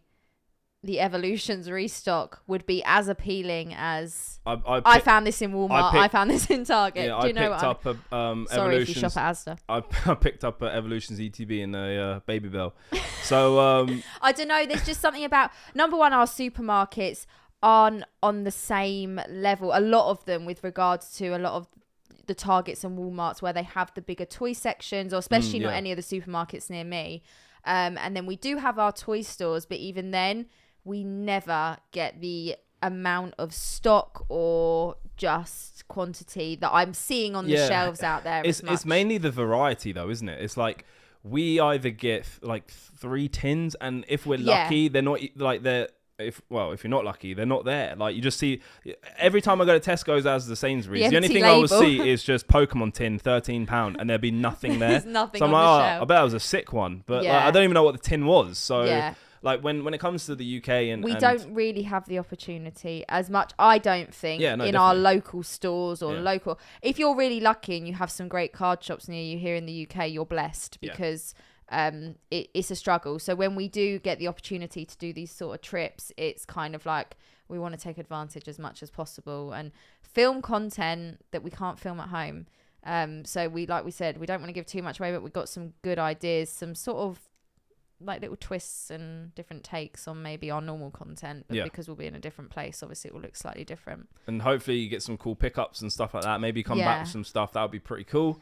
the Evolutions restock would be as appealing as I found this in Walmart. I found this in Target.
Yeah,
do you know
what I mean?
Sorry if you shop at Asda.
I picked up a Evolutions ETB in a Baby Bell. So
I don't know. There's just something about, number one, our supermarkets aren't on the same level. A lot of them, with regards to a lot of the Targets and Walmarts, where they have the bigger toy sections, or especially not any of the supermarkets near me. And then we do have our toy stores, but even then, we never get the amount of stock or just quantity that I'm seeing on the shelves out there.
It's mainly the variety, though, isn't it? It's like we either get like 3 tins, and if we're lucky, they're not like they're. If you're not lucky, they're not there. Like, you just see every time I go to Tesco's as the Sainsbury's, the only thing I will see is just Pokemon tin, £13, and there'll be nothing there.
There's nothing. So I'm
like,
shelf.
I bet that was a sick one, but like, I don't even know what the tin was. So like when it comes to the UK and
we don't really have the opportunity as much, I don't think, our local stores or local. If you're really lucky and you have some great card shops near you here in the UK, you're blessed, because it's a struggle. So when we do get the opportunity to do these sort of trips, it's kind of like we want to take advantage as much as possible and film content that we can't film at home. So like we said, we don't want to give too much away, but we've got some good ideas, some sort of like little twists and different takes on maybe our normal content, but because we'll be in a different place, obviously it will look slightly different. And
hopefully you get some cool pickups and stuff like that. Maybe come back with some stuff that would be pretty cool.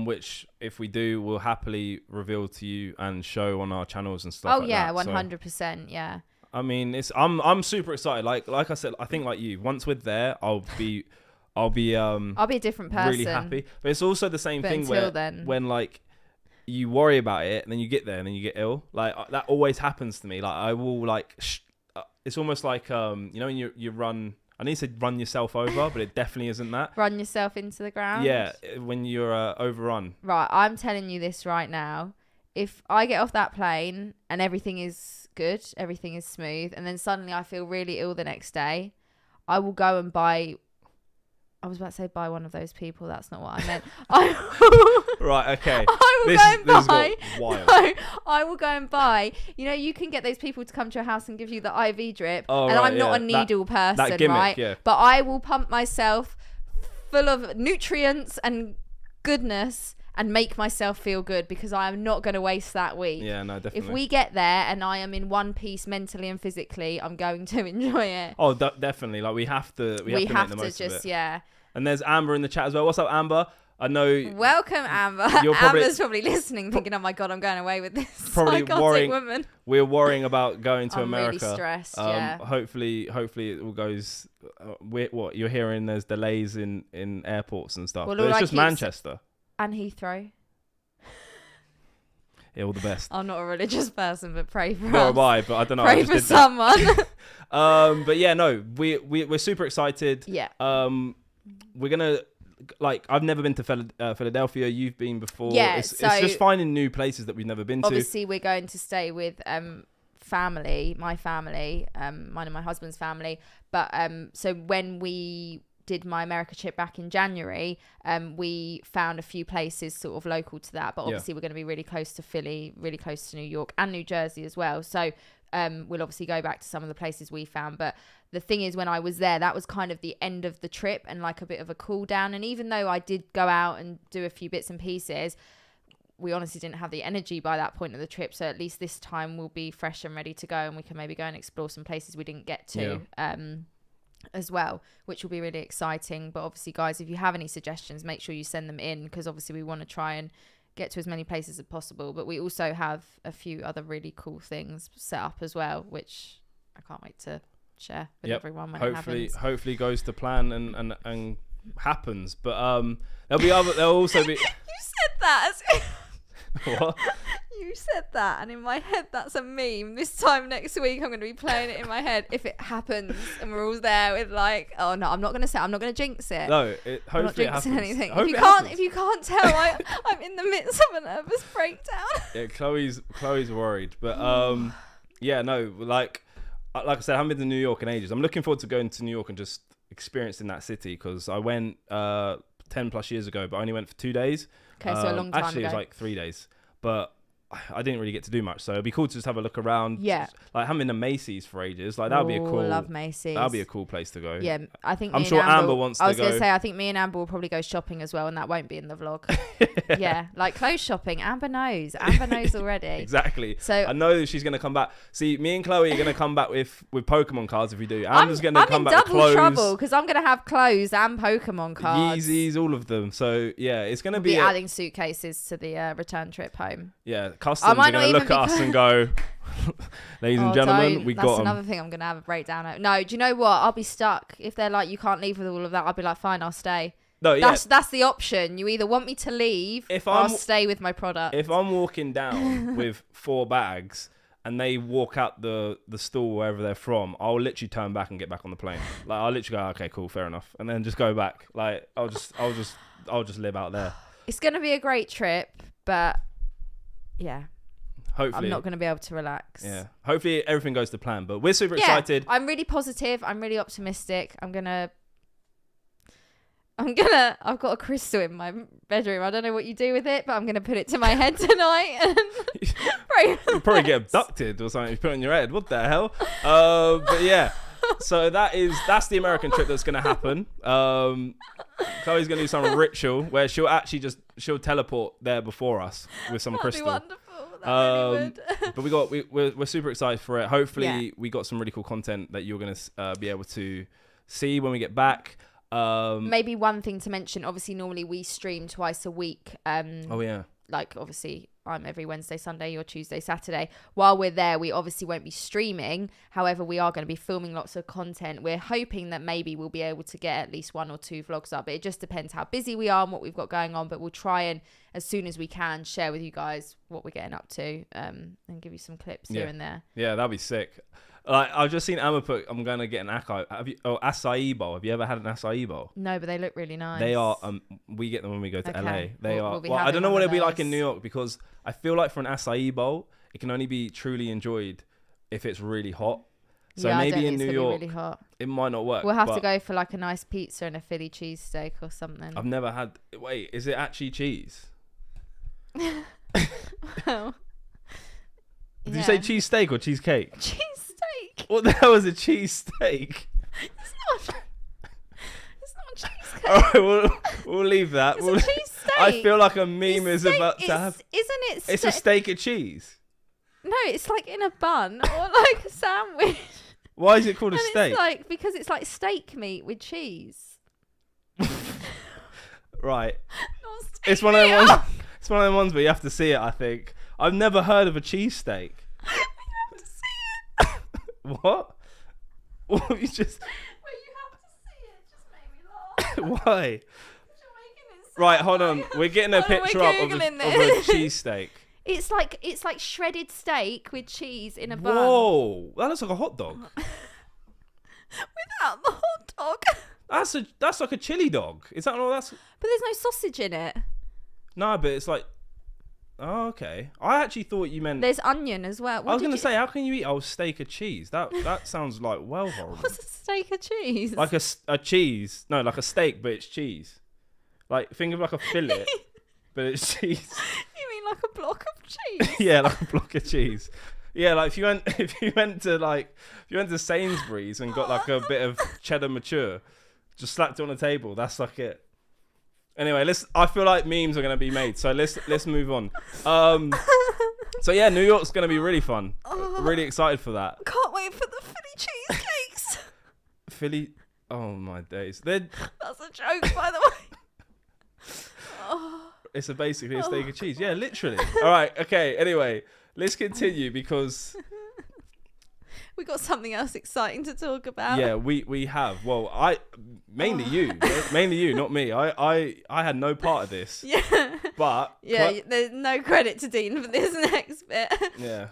Which if we do, we'll happily reveal to you and show on our channels and stuff.
100%. Yeah.
I mean, I'm super excited. Like I said, I think like you, once we're there, I'll be a different person. Really happy. But it's also the same thing when like you worry about it and then you get there and then you get ill. Like that always happens to me. Like I will like it's almost like you know when you run. I need to run yourself over, but it definitely isn't that.
Run yourself into the ground?
Yeah, when you're overrun.
Right, I'm telling you this right now. If I get off that plane and everything is good, everything is smooth, and then suddenly I feel really ill the next day, I will go and buy... I was about to say buy one of those people. That's not what I meant.
Right, okay.
I will go and buy... No, I will go and buy... You know, you can get those people to come to your house and give you the IV drip. Oh, and I'm not a needle person, that gimmick, right? Yeah. But I will pump myself full of nutrients and goodness and make myself feel good, because I am not going to waste that week.
Yeah, no, definitely.
If we get there and I am in one piece mentally and physically, I'm going to enjoy it.
Oh, definitely. Like we have to make the most of it.
Yeah.
And there's Amber in the chat as well. What's up, Amber? I know.
Welcome, Amber. Amber's probably listening, thinking, "Oh my god, I'm going away with this psychotic woman."
We're worrying about going to America.
I'm really stressed. Yeah.
Hopefully it all goes. What you're hearing? There's delays in airports and stuff. Well, but it's just Manchester
and Heathrow.
Yeah, all the best.
I'm not a religious person, but pray for us.
Nor am I, but I don't know.
Pray for someone.
But yeah, no, we're super excited.
Yeah.
We're gonna. Like, I've never been to Philadelphia. You've been before.
Yeah,
it's just finding new places that we've never been to.
Obviously, we're going to stay with family, my family, mine and my husband's family. But so when we did my America trip back in January, we found a few places sort of local to that. But obviously, we're going to be really close to Philly, really close to New York and New Jersey as well. So we'll obviously go back to some of the places we found. But the thing is, when I was there, that was kind of the end of the trip and like a bit of a cool down. And even though I did go out and do a few bits and pieces, we honestly didn't have the energy by that point of the trip. So at least this time we'll be fresh and ready to go, and we can maybe go and explore some places we didn't get to as well, which will be really exciting. But obviously, guys, if you have any suggestions, make sure you send them in, because obviously we want to try and get to as many places as possible. But we also have a few other really cool things set up as well, which I can't wait to share with everyone when it happens.
Hopefully goes to plan and happens. But there'll also be
you said that.
What?
You said that, and in my head, that's a meme. This time next week, I'm going to be playing it in my head if it happens, and we're all there with like, oh no, I'm not going to jinx it.
No,
I'm not
hopefully
jinxing
it happens.
anything.
Hope
If you can't tell, I'm in the midst of a nervous breakdown.
Yeah, Chloe's worried, but yeah, no, like I said, I haven't been to New York in ages. I'm looking forward to going to New York and just experiencing that city, because I went 10 plus years ago, but I only went for 2 days.
Okay, so a long time
actually,
ago.
It was like 3 days, but I didn't really get to do much, so it'd be cool to just have a look around.
Yeah,
like I haven't been to Macy's for ages. Like that would be a cool.
I love Macy's.
That would be a cool place to go.
Yeah, I think.
I'm sure Amber wants to go.
I was going to say, I think me and Amber will probably go shopping as well, and that won't be in the vlog. Yeah, like clothes shopping. Amber knows. Amber knows already.
Exactly.
So
I know she's going to come back. See, me and Chloe are going to come back with Pokemon cards if we do. Amber's going to come back with clothes.
I'm in double trouble because I'm going to have clothes and Pokemon cards.
Yeezys, all of them. So yeah, it's going to be
adding suitcases to the return trip home.
Yeah, customs are going to look at us and go, ladies and gentlemen, we got them.
That's another thing I'm going to have a breakdown at. No, do you know what? I'll be stuck. If they're like, you can't leave with all of that, I'll be like, fine, I'll stay.
No, yeah.
That's the option. You either want me to leave or I'll stay with my product.
If I'm walking down with 4 bags and they walk out the store wherever they're from, I'll literally turn back and get back on the plane. Like I'll literally go, okay, cool, fair enough, and then just go back. Like I'll just live out there.
It's going to be a great trip, but yeah.
Hopefully,
I'm not going to be able to relax.
Yeah. Hopefully everything goes to plan, but we're super excited.
I'm really positive. I'm really optimistic. I've got a crystal in my bedroom. I don't know what you do with it, but I'm going to put it to my head tonight. And
you probably get abducted or something. You put it on your head. What the hell? But yeah. So that's the American trip that's going to happen. Chloe's going to do some ritual where she'll teleport there before us with some crystal.
That'd be wonderful. That really
but we're super excited for it. Hopefully we got some really cool content that you're going to be able to see when we get back.
Maybe one thing to mention, obviously normally we stream twice a week.
Oh yeah.
Like obviously I'm every Wednesday, Sunday, or Tuesday, Saturday. While we're there, we obviously won't be streaming. However, we are going to be filming lots of content. We're hoping that maybe we'll be able to get at least 1 or 2 vlogs up. It just depends how busy we are and what we've got going on. But we'll try and, as soon as we can, share with you guys what we're getting up to, and give you some clips here and there. Yeah,
that'd be sick. Like I've just seen Amma put, I'm gonna get an acai bowl. Have you ever had an acai bowl?
No, but they look really nice.
They are. We get them when we go to LA. They are. Well, I don't know what it'll be like in New York, because I feel like for an acai bowl, it can only be truly enjoyed if it's really hot. So maybe in New York, really hot. It might not work.
We'll have to go for like a nice pizza and a Philly cheesesteak or something.
I've never had. Wait, is it actually cheese?
Well,
did you say cheesesteak or cheesecake?
Cheesesteak.
What the hell is a cheesesteak?
It's not a cheesecake.
All right, we'll leave that.
It's a cheesesteak.
I feel like a meme is about to have.
Isn't it?
It's a steak of cheese.
No, it's like in a bun or like a sandwich.
Why is it called a steak?
It's like because it's like steak meat with cheese.
Right. It's one of them ones. It's one of them ones where you have to see it. I think I've never heard of a cheesesteak.
You have to see it.
What? What you just?
Well, you have to see it. It just made me laugh.
Why? Right, hold on. We're getting a picture up of a cheesesteak.
It's like shredded steak with cheese in a bun.
Whoa, that looks like a hot dog.
Without the hot dog.
That's like a chili dog. Is that all? That's.
But there's no sausage in it.
No, but it's like. Oh, okay. I actually thought you meant.
There's onion as well.
I was going to say, how can you eat a steak of cheese? That sounds like horrible.
What's a steak of cheese?
Like a cheese. No, like a steak, but it's cheese. Like think of like a fillet, but it's cheese.
You mean like a block of cheese?
Yeah, like a block of cheese. Yeah, like if you went to Sainsbury's and got like a bit of cheddar mature, just slapped it on the table. That's like it. Anyway, I feel like memes are gonna be made, so let's move on. So yeah, New York's gonna be really fun. Really excited for that.
Can't wait for the Philly cheesecakes.
Philly, oh my days.
That's a joke, by the way.
It's basically a steak of cheese. Yeah, literally. All right, okay. Anyway, let's continue because
We got something else exciting to talk about.
Yeah, we have. Well, mainly you, not me. I had no part of this.
Yeah.
But
there's no credit to Dean for this next bit.
Yeah.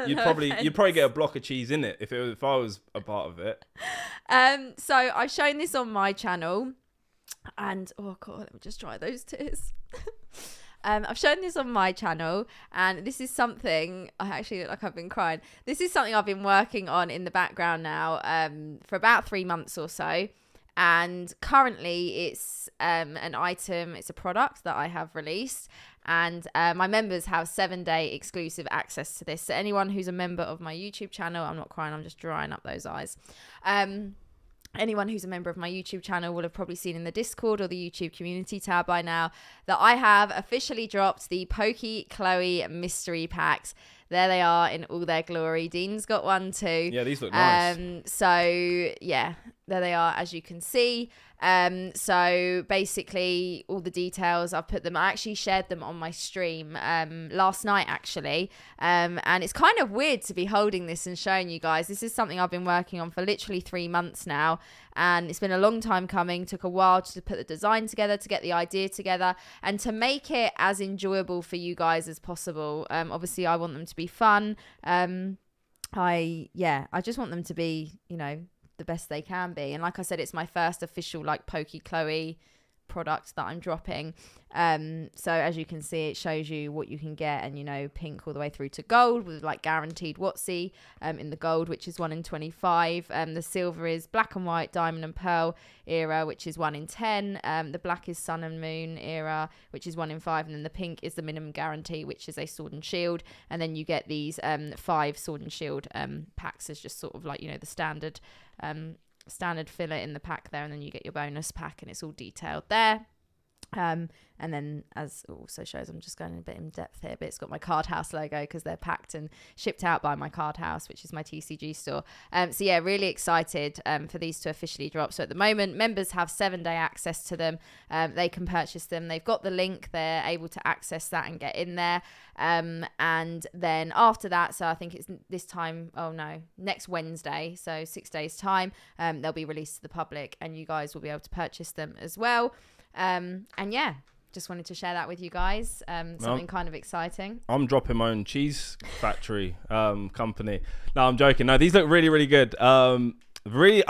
You'd probably get a block of cheese in it if I was a part of it.
So I've shown this on my channel, and oh god, let me just dry those tears. I've shown this on my channel, and this is something I actually look like I've been crying. This is something I've been working on in the background now for about 3 months or so. And currently it's an item, it's a product that I have released, and my members have 7-day exclusive access to this. So anyone who's a member of my YouTube channel, I'm not crying, I'm just drying up those eyes. Anyone who's a member of my YouTube channel will have probably seen in the Discord or the YouTube community tab by now that I have officially dropped the Pokey Chloe mystery packs. There they are in all their glory. Dean's got one too.
Yeah, these look nice.
So yeah, there they are, as you can see. So basically all the details, I've put them, I actually shared them on my stream last night actually. And it's kind of weird to be holding this and showing you guys. This is something I've been working on for literally 3 months now. And it's been a long time coming. Took a while to put the design together, to get the idea together, and to make it as enjoyable for you guys as possible. Obviously I want them to be fun. I just want them to be, the best they can be. And like I said, it's my first official Pokey Chloe product that I'm dropping. So as you can see, it shows you what you can get, and pink all the way through to gold with guaranteed WotC in the gold, which is 1 in 25. The silver is black and white, diamond and pearl era, which is 1 in 10. The black is sun and moon era, which is 1 in 5, and then the pink is the minimum guarantee, which is a sword and shield. And then you get these 5 sword and shield packs as just sort of the standard filler in the pack there, and then you get your bonus pack, and it's all detailed there. And then, as it also shows, I'm just going a bit in depth here, but it's got my Card House logo because they're packed and shipped out by my Card House, which is my TCG store. So yeah, really excited for these to officially drop. So at the moment, members have 7-day access to them. They can purchase them. They've got the link. They're able to access that and get in there. And then after that, so I think it's next Wednesday, so 6 days time, they'll be released to the public, and you guys will be able to purchase them as well. And yeah, just wanted to share that with you guys. Something kind of exciting. I'm
dropping my own cheese factory company. No, I'm joking. No, these look really, really good. Really,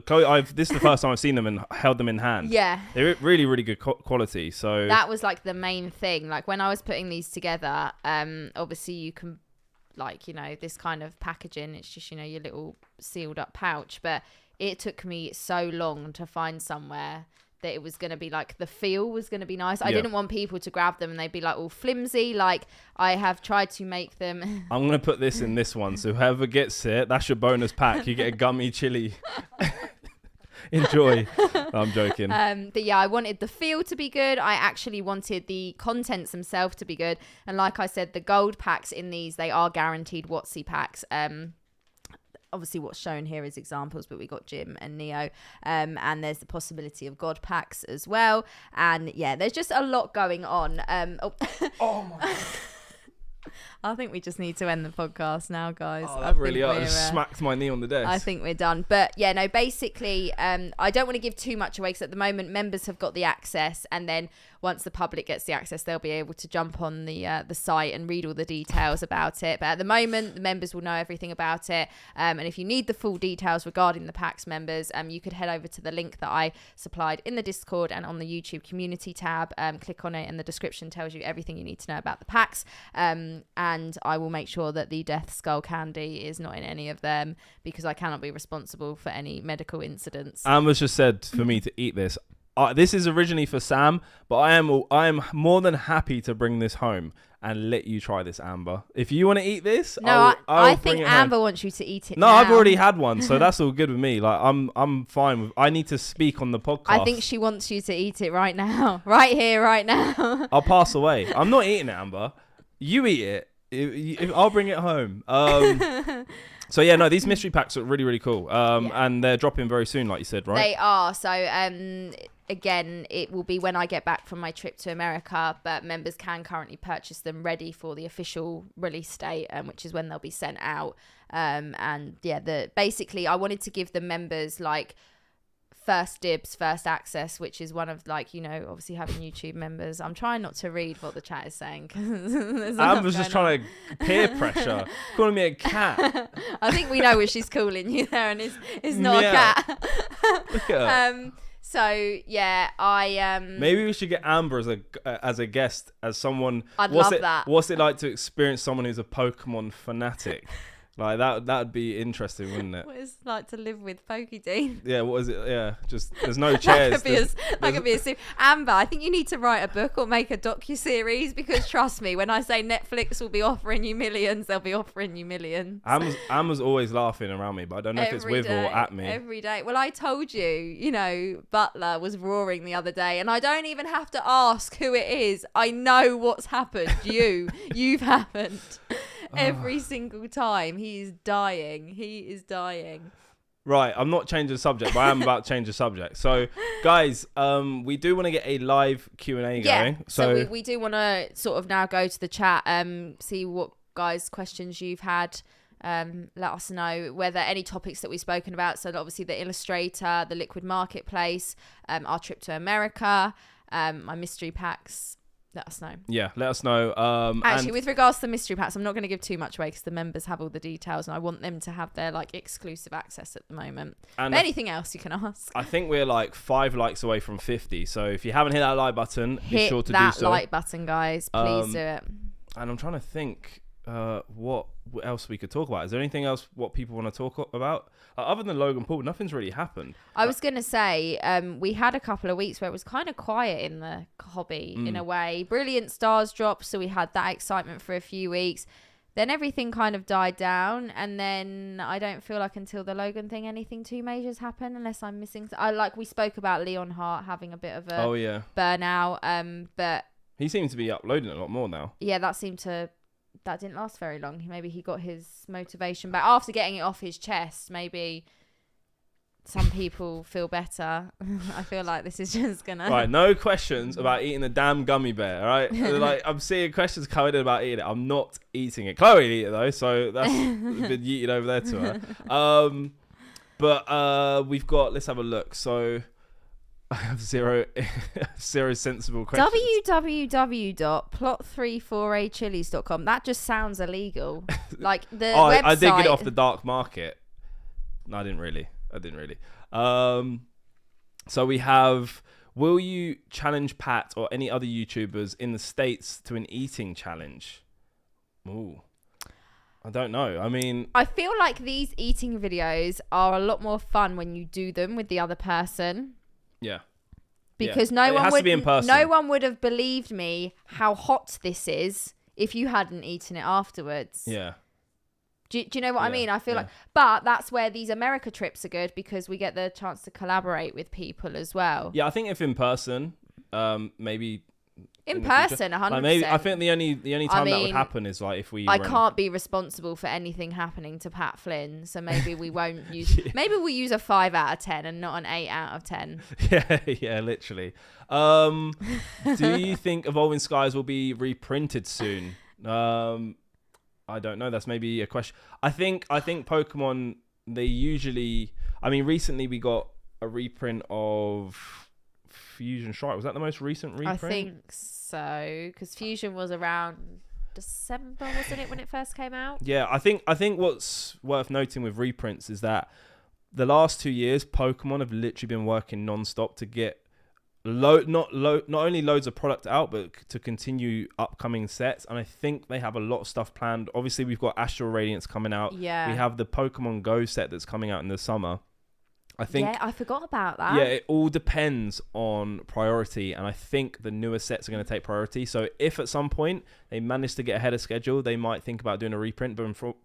Chloe, this is the first time I've seen them and held them in hand.
Yeah,
they're really, really good quality. So
that was the main thing. When I was putting these together, obviously you can this kind of packaging. It's just your little sealed up pouch, but it took me so long to find somewhere that it was going to be the feel was going to be nice. I didn't want people to grab them and they'd be all flimsy. I have tried to make them.
I'm going to put this in this one. So whoever gets it, that's your bonus pack. You get a gummy chili. Enjoy. No, I'm joking.
But yeah, I wanted the feel to be good. I actually wanted the contents themselves to be good. And like I said, the gold packs in these, they are guaranteed WotC packs. Obviously what's shown here is examples, but we got Jim and Neo, and there's the possibility of God packs as well. And yeah, there's just a lot going on.
Oh my God.
I think we just need to end the podcast now, guys.
I just smacked my knee on the desk.
I think we're done. But yeah, no, basically, I don't want to give too much away because at the moment members have got the access, and then once the public gets the access, they'll be able to jump on the site and read all the details about it. But at the moment, the members will know everything about it. And if you need the full details regarding the packs, members, you could head over to the link that I supplied in the Discord and on the YouTube community tab. Click on it, and the description tells you everything you need to know about the packs. And I will make sure that the Death Skull candy is not in any of them because I cannot be responsible for any medical incidents.
Amber's just said for me to eat this. This is originally for Sam, but I am more than happy to bring this home and let you try this, Amber. If you want to eat this,
no, I think Amber wants you to eat it.
No,
now.
I've already had one, so that's all good with me. I'm fine with. I need to speak on the podcast.
I think she wants you to eat it right now, right here, right now.
I'll pass away. I'm not eating it, Amber. You eat it. I'll bring it home. So yeah, no, these mystery packs are really, really cool. And they're dropping very soon, like you said, right?
They are. So again, it will be when I get back from my trip to America, but members can currently purchase them ready for the official release date, which is when they'll be sent out. And yeah, basically I wanted to give the members like first dibs, first access, which is one of like, you know, obviously having YouTube members. I'm trying not to read what the chat is saying.
I was just trying to peer pressure, calling me a cat.
I think we know what she's calling you there, and it's not a cat.
Look at her.
So yeah,
maybe we should get Amber as a guest, as someone.
I'd love that.
What's it like to experience someone who's a Pokemon fanatic? Like that'd be interesting, wouldn't it?
What is it like to live with Pokedean?
Yeah, what is it? Yeah, just there's no chairs.
that could be a Amber, I think you need to write a book or make a docuseries, because trust me, when I say Netflix will be offering you millions, they'll be offering you millions.
Amber's always laughing around me, but I don't know if it's with or at me.
Every day. Well, I told you, you know, Butler was roaring the other day, and I don't even have to ask who it is. I know what's happened. You've happened. Every single time. He is dying.
Right, I'm not changing the subject, but I am about to change the subject. So, guys, we do want to get a live Q&A going.
So we do want to sort of now go to the chat, see what guys' questions you've had. Let us know whether any topics that we've spoken about. So obviously the Illustrator, the Liquid Marketplace, our trip to America, my mystery packs. Let us know. Yeah,
let us know.
Actually, with regards to the mystery packs, I'm not going to give too much away because the members have all the details, and I want them to have their like exclusive access at the moment. And but anything else you can ask.
I think we're like 5 likes away from 50. So if you haven't hit that like button, be sure to do so.
Hit that like button, guys. Please do it.
And I'm trying to think what else we could talk about. Is there anything else what people want to talk about? Other than Logan Paul, nothing's really happened.
I was going to say, we had a couple of weeks where it was kind of quiet in the hobby in a way. Brilliant Stars dropped, so we had that excitement for a few weeks. Then everything kind of died down, and then I don't feel like until the Logan thing anything too major has happened, unless I'm missing. We spoke about Leon Hart having a bit of a burnout, but
he seems to be uploading a lot more now.
Yeah, that didn't last very long. Maybe he got his motivation back after getting it off his chest. Maybe some people feel better. I feel like this is just gonna.
Right, no questions about eating a damn gummy bear. All right, like I'm seeing questions coming in about eating it. I'm not eating it. Chloe eat it though, so that's been yeeted over there to her. But we've got. Let's have a look. So. I have zero sensible questions.
www.plot34achilies.com. That just sounds illegal. Like the website.
I did get it off the dark market. No, I didn't really. So we have, will you challenge Pat or any other YouTubers in the States to an eating challenge? Ooh. I don't know. I mean,
I feel like these eating videos are a lot more fun when you do them with the other person.
Yeah.
Because no one would have believed me how hot this is if you hadn't eaten it afterwards.
Yeah.
Do you know what I mean? I feel like, but that's where these America trips are good because we get the chance to collaborate with people as well.
Yeah, I think if in person, maybe.
In person, 100%.
Like maybe I think the only time that would happen is like if we.
I can't be responsible for anything happening to Pat Flynn, so maybe we won't use. Maybe we'll use a 5 out of 10 and not an 8 out of 10.
Yeah, literally. Do you think Evolving Skies will be reprinted soon? I don't know. That's maybe a question. I think Pokemon, they usually. I mean, recently we got a reprint of Fusion Strike. Was that the most recent reprint?
I think so, because Fusion was around December, wasn't it, when it first came out?
Yeah, I think what's worth noting with reprints is that the last 2 years, Pokemon have literally been working non-stop to get not only loads of product out, but to continue upcoming sets. And I think they have a lot of stuff planned. Obviously, we've got Astral Radiance coming out.
Yeah.
We have the Pokemon Go set that's coming out in the summer.
I forgot about that.
Yeah, it all depends on priority, and I think the newer sets are going to take priority. So if at some point they manage to get ahead of schedule, they might think about doing a reprint.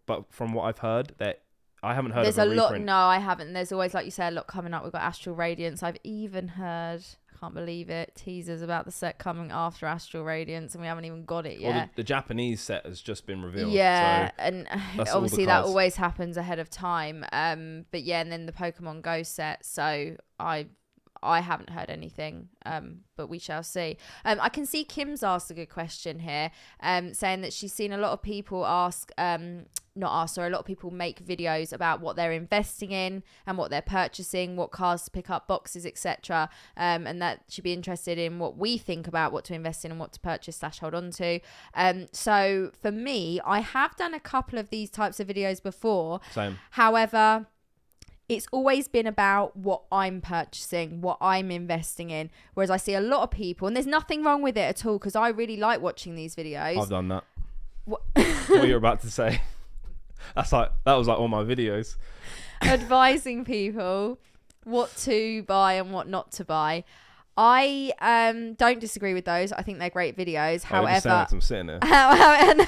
But from what I've heard, that I haven't heard of a reprint.
No, I haven't. There's always, like you said, a lot coming up. We've got Astral Radiance. I've even heard, I can't believe it, teasers about the set coming after Astral Radiance, and we haven't even got it yet.
Well, the Japanese set has just been revealed.
Yeah, so and obviously that always happens ahead of time. But yeah, and then the Pokemon Go set. So I I haven't heard anything, but we shall see. I can see Kim's asked a good question here, saying that she's seen a lot of people a lot of people make videos about what they're investing in and what they're purchasing, what cars to pick up, boxes, etc. And that she'd be interested in what we think about what to invest in and what to purchase / hold on to. So for me, I have done a couple of these types of videos before.
Same.
However, it's always been about what I'm purchasing, what I'm investing in. Whereas I see a lot of people, and there's nothing wrong with it at all, because I really like watching these videos.
I've done that. What you're about to say. That was like all my videos.
Advising people what to buy and what not to buy. I don't disagree with those. I think they're great videos. However,
I'm sitting there.
However,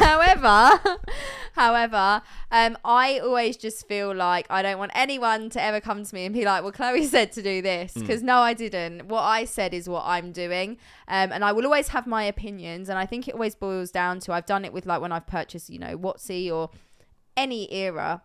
I always just feel like I don't want anyone to ever come to me and be like, well, Chloe said to do this, because no, I didn't. What I said is what I'm doing. And I will always have my opinions. And I think it always boils down to, I've done it with like when I've purchased, Watsy or any era.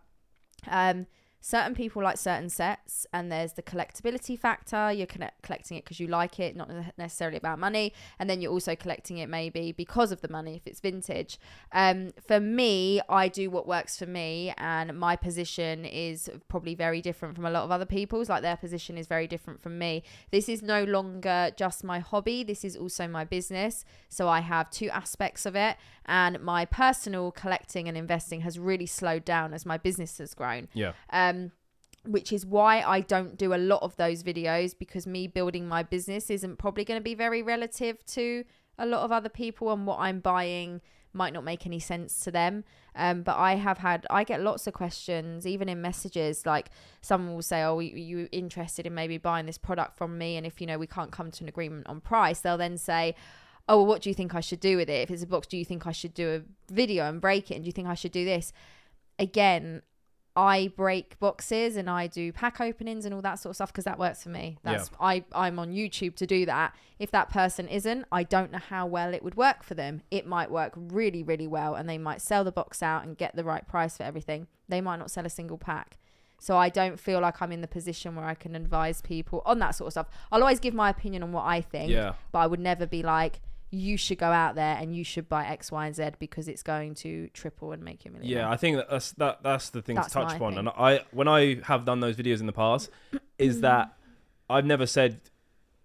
Certain people like certain sets, and there's the collectability factor. You're collecting it because you like it, not necessarily about money. And then you're also collecting it maybe because of the money if it's vintage. For me, I do what works for me, and my position is probably very different from a lot of other people's. Like, their position is very different from me. This is no longer just my hobby. This is also my business. So I have two aspects of it, and my personal collecting and investing has really slowed down as my business has grown.
Yeah.
Which is why I don't do a lot of those videos, because me building my business isn't probably going to be very relative to a lot of other people, and what I'm buying might not make any sense to them. But I get lots of questions, even in messages, like someone will say, oh, are you interested in maybe buying this product from me? And if, we can't come to an agreement on price, they'll then say, oh, well, what do you think I should do with it? If it's a box, do you think I should do a video and break it? And do you think I should do this? Again, I break boxes and I do pack openings and all that sort of stuff because that works for me. I'm on YouTube to do that. If that person isn't, I don't know how well it would work for them. It might work really, really well, and they might sell the box out and get the right price for everything. They might not sell a single pack. So I don't feel like I'm in the position where I can advise people on that sort of stuff. I'll always give my opinion on what I think, but I would never be like, you should go out there and you should buy X, Y, and Z because it's going to triple and make you a millionaire.
Yeah, I think that's the thing to touch upon. And when I have done those videos in the past, is that I've never said,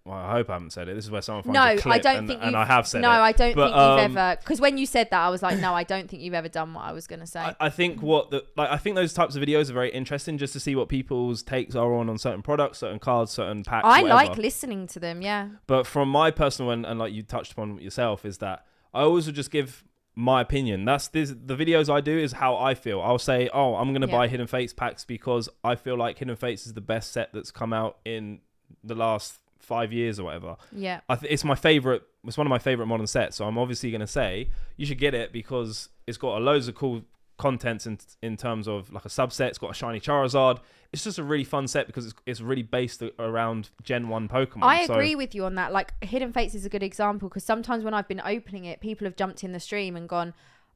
well, I hope I haven't said it. This is where someone finds a clip, and I have said it.
No, I don't think you've ever, because when you said that, I was like, no, I don't think you've ever done what I was going to say.
I think I think those types of videos are very interesting, just to see what people's takes are on certain products, certain cards, certain packs.
I like listening to them, yeah.
But from my personal and like you touched upon yourself, is that I always would just give my opinion. The videos I do is how I feel. I'll say, oh, I'm going to buy Hidden Fates packs because I feel like Hidden Fates is the best set that's come out in the last 5 years or whatever.
Yeah.
It's my favorite. It's one of my favorite modern sets. So I'm obviously going to say you should get it because it's got loads of cool contents in terms of like a subset. It's got a shiny Charizard. It's just a really fun set because it's really based around Gen 1 Pokemon.
I agree with you on that. Like, Hidden Fates is a good example because sometimes when I've been opening it, people have jumped in the stream and gone,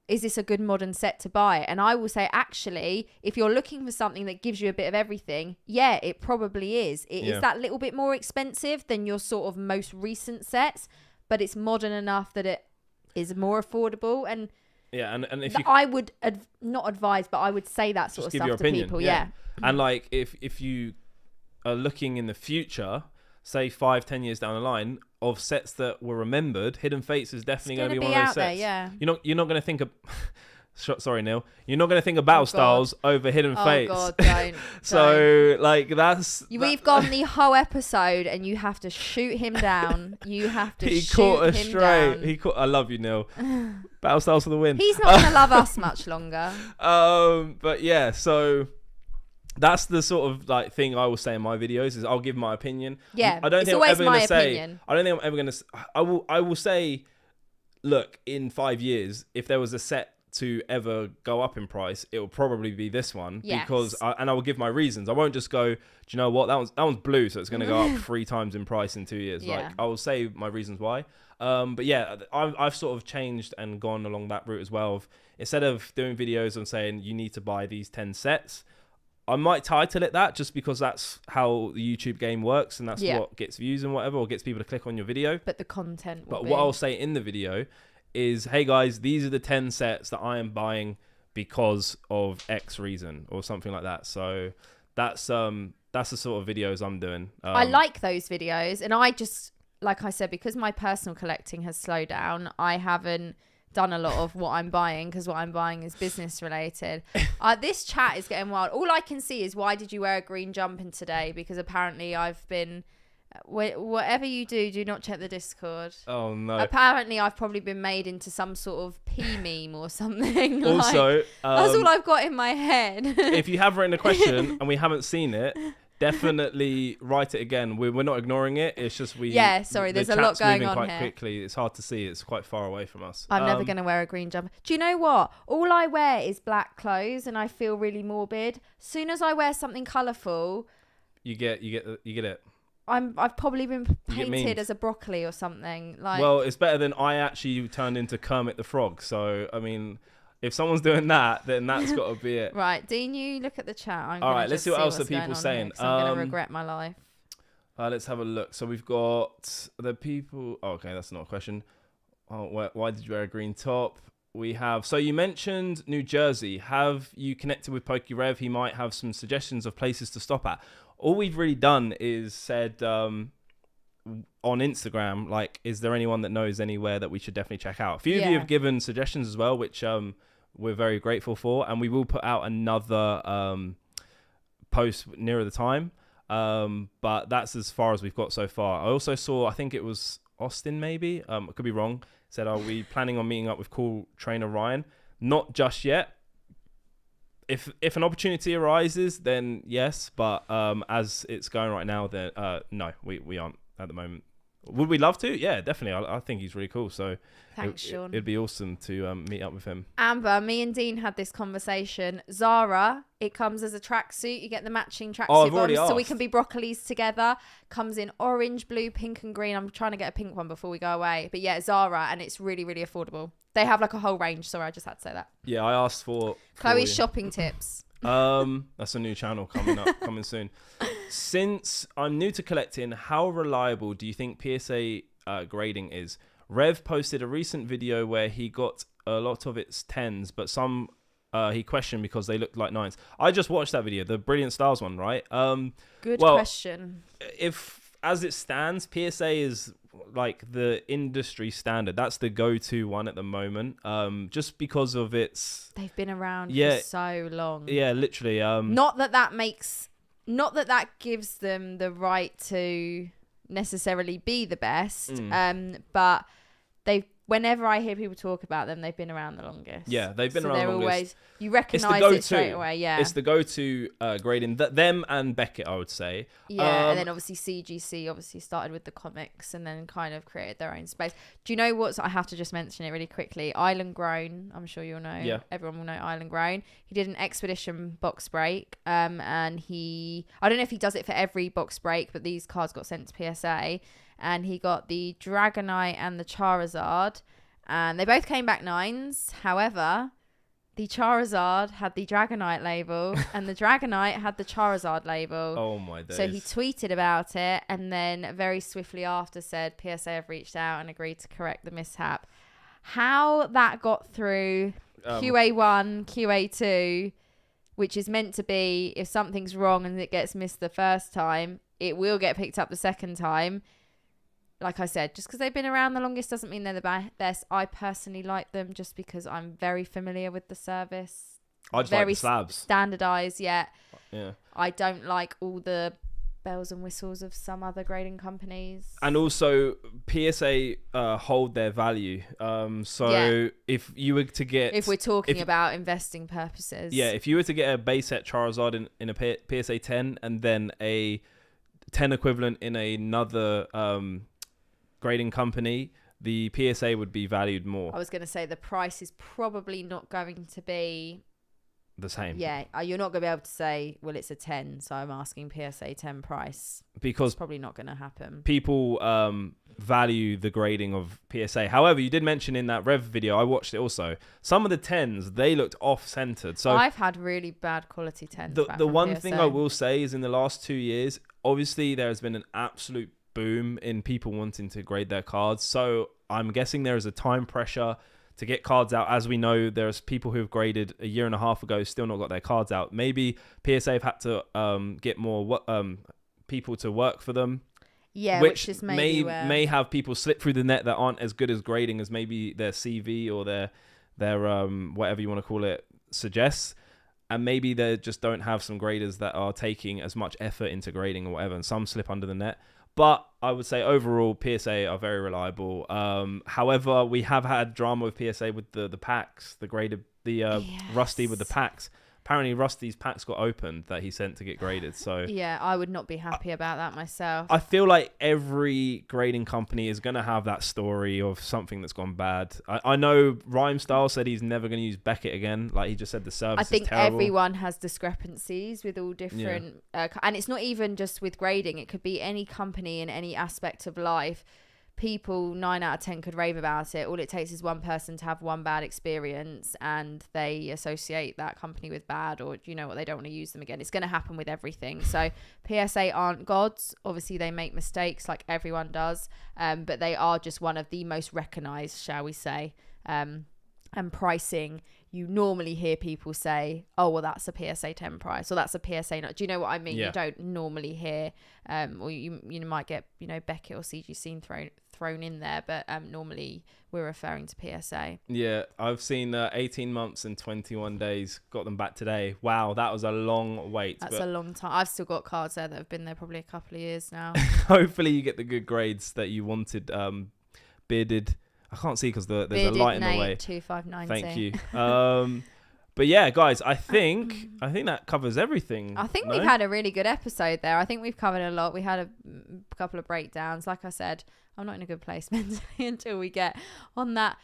is this a good modern set to buy? And I will say, actually, if you're looking for something that gives you a bit of everything, yeah, it probably is. It is that little bit more expensive than your sort of most recent sets, but it's modern enough that it is more affordable. And
and if
I would not advise, but I would say that sort of stuff to people. Yeah.
And like if you are looking in the future, say 5-10 years down the line, of sets that were remembered, Hidden Fates is definitely going to be one of those sets.
There, yeah.
You're not going to think of sorry, Neil. You're not going to think of Battle Styles over Hidden Fates.
Oh God, don't.
So like
we've gone the whole episode and you have to shoot him down. You have to shoot him down.
I love you, Neil. Battle Styles for the win.
He's not going to love us much longer.
But yeah, so that's the sort of like thing I will say in my videos is I'll give my opinion.
Yeah,
I don't think I'm ever going to say. I don't think I'm ever going to. I will say, look, in 5 years, if there was a set to ever go up in price, it will probably be this one because I will give my reasons. I won't just go, do you know what, that one's blue, so it's going to go up 3 times in price in 2 years. Like, I will say my reasons why. But yeah, I've sort of changed and gone along that route as well. Instead of doing videos and saying you need to buy these 10 sets, I might title it that just because that's how the YouTube game works and that's what gets views and whatever, or gets people to click on your video.
But the content will be...
what I'll say in the video is, hey guys, these are the 10 sets that I am buying because of X reason or something like that. So that's the sort of videos I'm doing.
I like those videos, and I just, like I said, because my personal collecting has slowed down, I haven't done a lot of what I'm buying because what I'm buying is business related. This chat is getting wild. All I can see is, why did you wear a green jumper today? Because apparently I've been... whatever you do not check the Discord.
Oh no.
Apparently I've probably been made into some sort of pee meme or something.
Also,
that's all I've got in my head.
If you have written a question and we haven't seen it, definitely write it again. We're not ignoring it. It's just
there's a lot going on
quite
here.
Quickly. It's hard to see. It's quite far away from us.
I'm never going to wear a green jumper. Do you know what? All I wear is black clothes and I feel really morbid. Soon as I wear something colourful,
you get it.
I've probably been painted as a broccoli or something.
Well, it's better than I actually turned into Kermit the Frog. So, I mean, if someone's doing that, then that's got to be it.
Right, Dean, you look at the chat.
All right, let's see what else the people saying.
I'm going to regret my life.
Let's have a look. So we've got the people. Oh, okay, that's not a question. Oh, why did you wear a green top? We have. So you mentioned New Jersey. Have you connected with PokeRev? He might have some suggestions of places to stop at. All we've really done is said on Instagram, like, is there anyone that knows anywhere that we should definitely check out? A few of you have given suggestions as well, which we're very grateful for. And we will put out another post nearer the time. But that's as far as we've got so far. I also saw, I think it was Austin maybe. I could be wrong. Said, are we planning on meeting up with cool trainer Ryan? Not just yet. If an opportunity arises, then yes. But as it's going right now, then no, we aren't at the moment. Would we love to? Yeah, definitely. I think he's really cool. So
thanks, Sean.
It'd be awesome to meet up with him.
Amber, me and Dean had this conversation. Zara, it comes as a tracksuit. You get the matching tracksuit on, so we can be broccolis together. Comes in orange, blue, pink, and green. I'm trying to get a pink one before we go away. But yeah, Zara, and it's really, really affordable. They have like a whole range. Sorry, I just had to say that.
Yeah, I asked for
Chloe's shopping tips.
That's a new channel coming soon. Since I'm new to collecting, how reliable do you think PSA grading is? Rev posted a recent video where he got a lot of its 10s, but some he questioned because they looked like 9s. I just watched that video, the Brilliant Stars one, right?
Good question.
If as it stands, PSA is like the industry standard. That's the go-to one at the moment. Just because of its...
They've been around for so long.
Yeah, literally.
Not that gives them the right to necessarily be the best. But whenever I hear people talk about them, they've been around the longest.
Yeah, they've been around the longest.
Always, you recognise it straight away. Yeah,
it's the go-to grading. Them and Beckett, I would say.
Yeah, and then obviously CGC obviously started with the comics and then kind of created their own space. Do you know what? I have to just mention it really quickly. Island Grown, I'm sure you'll know. Yeah, everyone will know Island Grown. He did an Expedition box break, and I don't know if he does it for every box break, but these cards got sent to PSA. And he got the Dragonite and the Charizard. And they both came back 9s. However, the Charizard had the Dragonite label and the Dragonite had the Charizard label.
Oh my days.
So he tweeted about it and then very swiftly after said PSA have reached out and agreed to correct the mishap. How that got through QA1, QA2, which is meant to be if something's wrong and it gets missed the first time, it will get picked up the second time. Like I said, just because they've been around the longest doesn't mean they're the best. I personally like them just because I'm very familiar with the service.
I just like the slabs.
Standardized, yeah.
Yeah.
I don't like all the bells and whistles of some other grading companies.
And also, PSA hold their value. If you were to get...
If we're talking about investing purposes.
Yeah, if you were to get a base set Charizard in a PSA 10 and then a 10 equivalent in another... grading company, the PSA would be valued more.
I was going to say the price is probably not going to be
the same.
Yeah, you're not going to be able to say, well, it's a 10, so I'm asking PSA 10 price.
Because
it's probably not going to happen.
People value the grading of PSA. However, you did mention in that Rev video, I watched it also, some of the 10s, they looked off-centered. So
I've had really bad quality 10s.
The one
PSA.
thing I will say is in the last 2 years, obviously there has been an absolute boom in people wanting to grade their cards. So I'm guessing there is a time pressure to get cards out. As we know, there's people who've graded a year and a half ago, still not got their cards out. Maybe PSA have had to get more people to work for them.
Yeah, which is
may have people slip through the net that aren't as good as grading as maybe their CV or their whatever you want to call it suggests. And maybe they just don't have some graders that are taking as much effort into grading or whatever, and some slip under the net. But I would say overall, PSA are very reliable. However, we have had drama with PSA with the packs, Rusty with the packs. Apparently, Rusty's packs got opened that he sent to get graded. So
yeah, I would not be happy about that myself.
I feel like every grading company is going to have that story of something that's gone bad. I know Rhyme Style said he's never going to use Beckett again. Like he just said the service is terrible. I think
everyone has discrepancies with all different... and it's not even just with grading. It could be any company in any aspect of life. People 9 out of 10 could rave about it. All it takes is one person to have one bad experience and they associate that company with bad, or you know what, they don't want to use them again. It's going to happen with everything. So PSA aren't gods. Obviously they make mistakes like everyone does, but they are just one of the most recognized, shall we say. And pricing, you normally hear people say, oh, well, that's a PSA 10 price, or that's a PSA not. Do you know what I mean?
Yeah.
You don't normally hear, or you might get, Beckett or CGC thrown in there, but normally we're referring to PSA.
Yeah, I've seen 18 months and 21 days, got them back today. Wow, that was a long wait.
That's a long time. I've still got cards there that have been there probably a couple of years now.
Hopefully you get the good grades that you wanted. Bidded. I can't see because there's a light in the way.
2590.
Thank you. But yeah, guys, I think that covers everything.
I think we've had a really good episode there. I think we've covered a lot. We had a couple of breakdowns. Like I said, I'm not in a good place mentally until we get on that,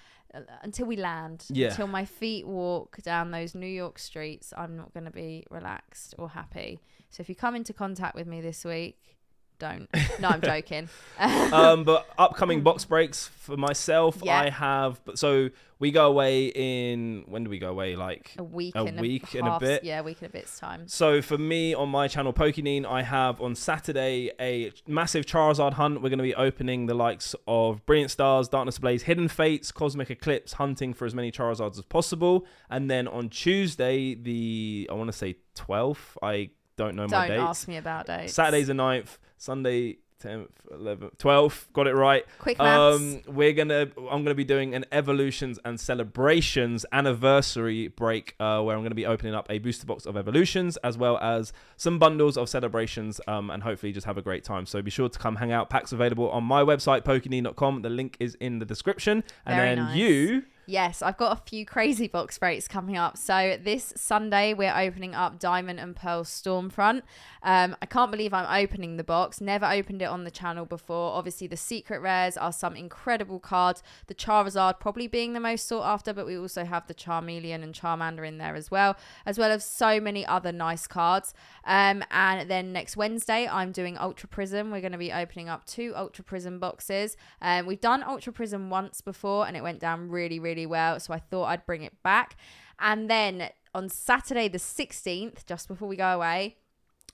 until we land.
Yeah.
Until my feet walk down those New York streets, I'm not going to be relaxed or happy. So if you come into contact with me this week, don't. No, I'm joking.
But upcoming box breaks for myself, I have. So we go away in, when do we go away? Like
a week
and a bit.
Yeah, a week and a bit's time.
So for me on my channel Pokenine, I have on Saturday a massive Charizard hunt. We're going to be opening the likes of Brilliant Stars, Darkness Ablaze, Hidden Fates, Cosmic Eclipse, hunting for as many Charizards as possible. And then on Tuesday, I want to say 12th, I don't know my dates.
Don't ask me about dates.
Saturday's the 9th, Sunday 10th, 11th, 12th. Got it right.
Quick maths.
I'm gonna be doing an Evolutions and Celebrations anniversary break, where I'm gonna be opening up a booster box of Evolutions as well as some bundles of Celebrations, and hopefully just have a great time. So be sure to come hang out. Packs available on my website pokenine.com. The link is in the description. And
Very
then
nice.
you.
Yes, I've got a few crazy box breaks coming up. So this Sunday, we're opening up Diamond and Pearl Stormfront. I can't believe I'm opening the box. Never opened it on the channel before. Obviously, the secret rares are some incredible cards. The Charizard probably being the most sought after, but we also have the Charmeleon and Charmander in there as well as so many other nice cards. And then next Wednesday, I'm doing Ultra Prism. We're going to be opening up 2 Ultra Prism boxes. We've done Ultra Prism once before, and it went down really, really well, so I thought I'd bring it back. And then on Saturday the 16th, just before we go away,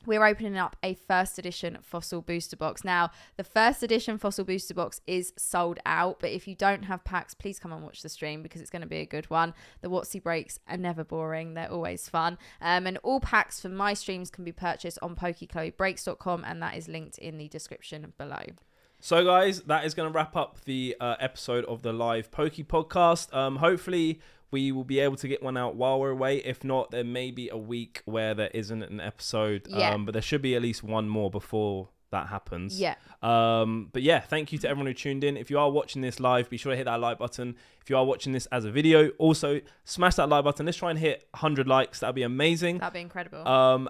we're opening up a first edition Fossil Booster Box. Now, the first edition Fossil Booster Box is sold out, but if you don't have packs, please come and watch the stream because it's going to be a good one. The WotC breaks are never boring. They're always fun. And all packs from my streams can be purchased on pokechloebreaks.com, and that is linked in the description below.
So guys, that is going to wrap up the episode of the live Poke Podcast. Hopefully we will be able to get one out while we're away. If not, there may be a week where there isn't an episode.
Yeah.
But there should be at least one more before that happens.
Yeah.
But yeah, thank you to everyone who tuned in. If you are watching this live, be sure to hit that like button. If you are watching this as a video, also smash that like button. Let's try and hit 100 likes. That'd be amazing.
That'd be incredible.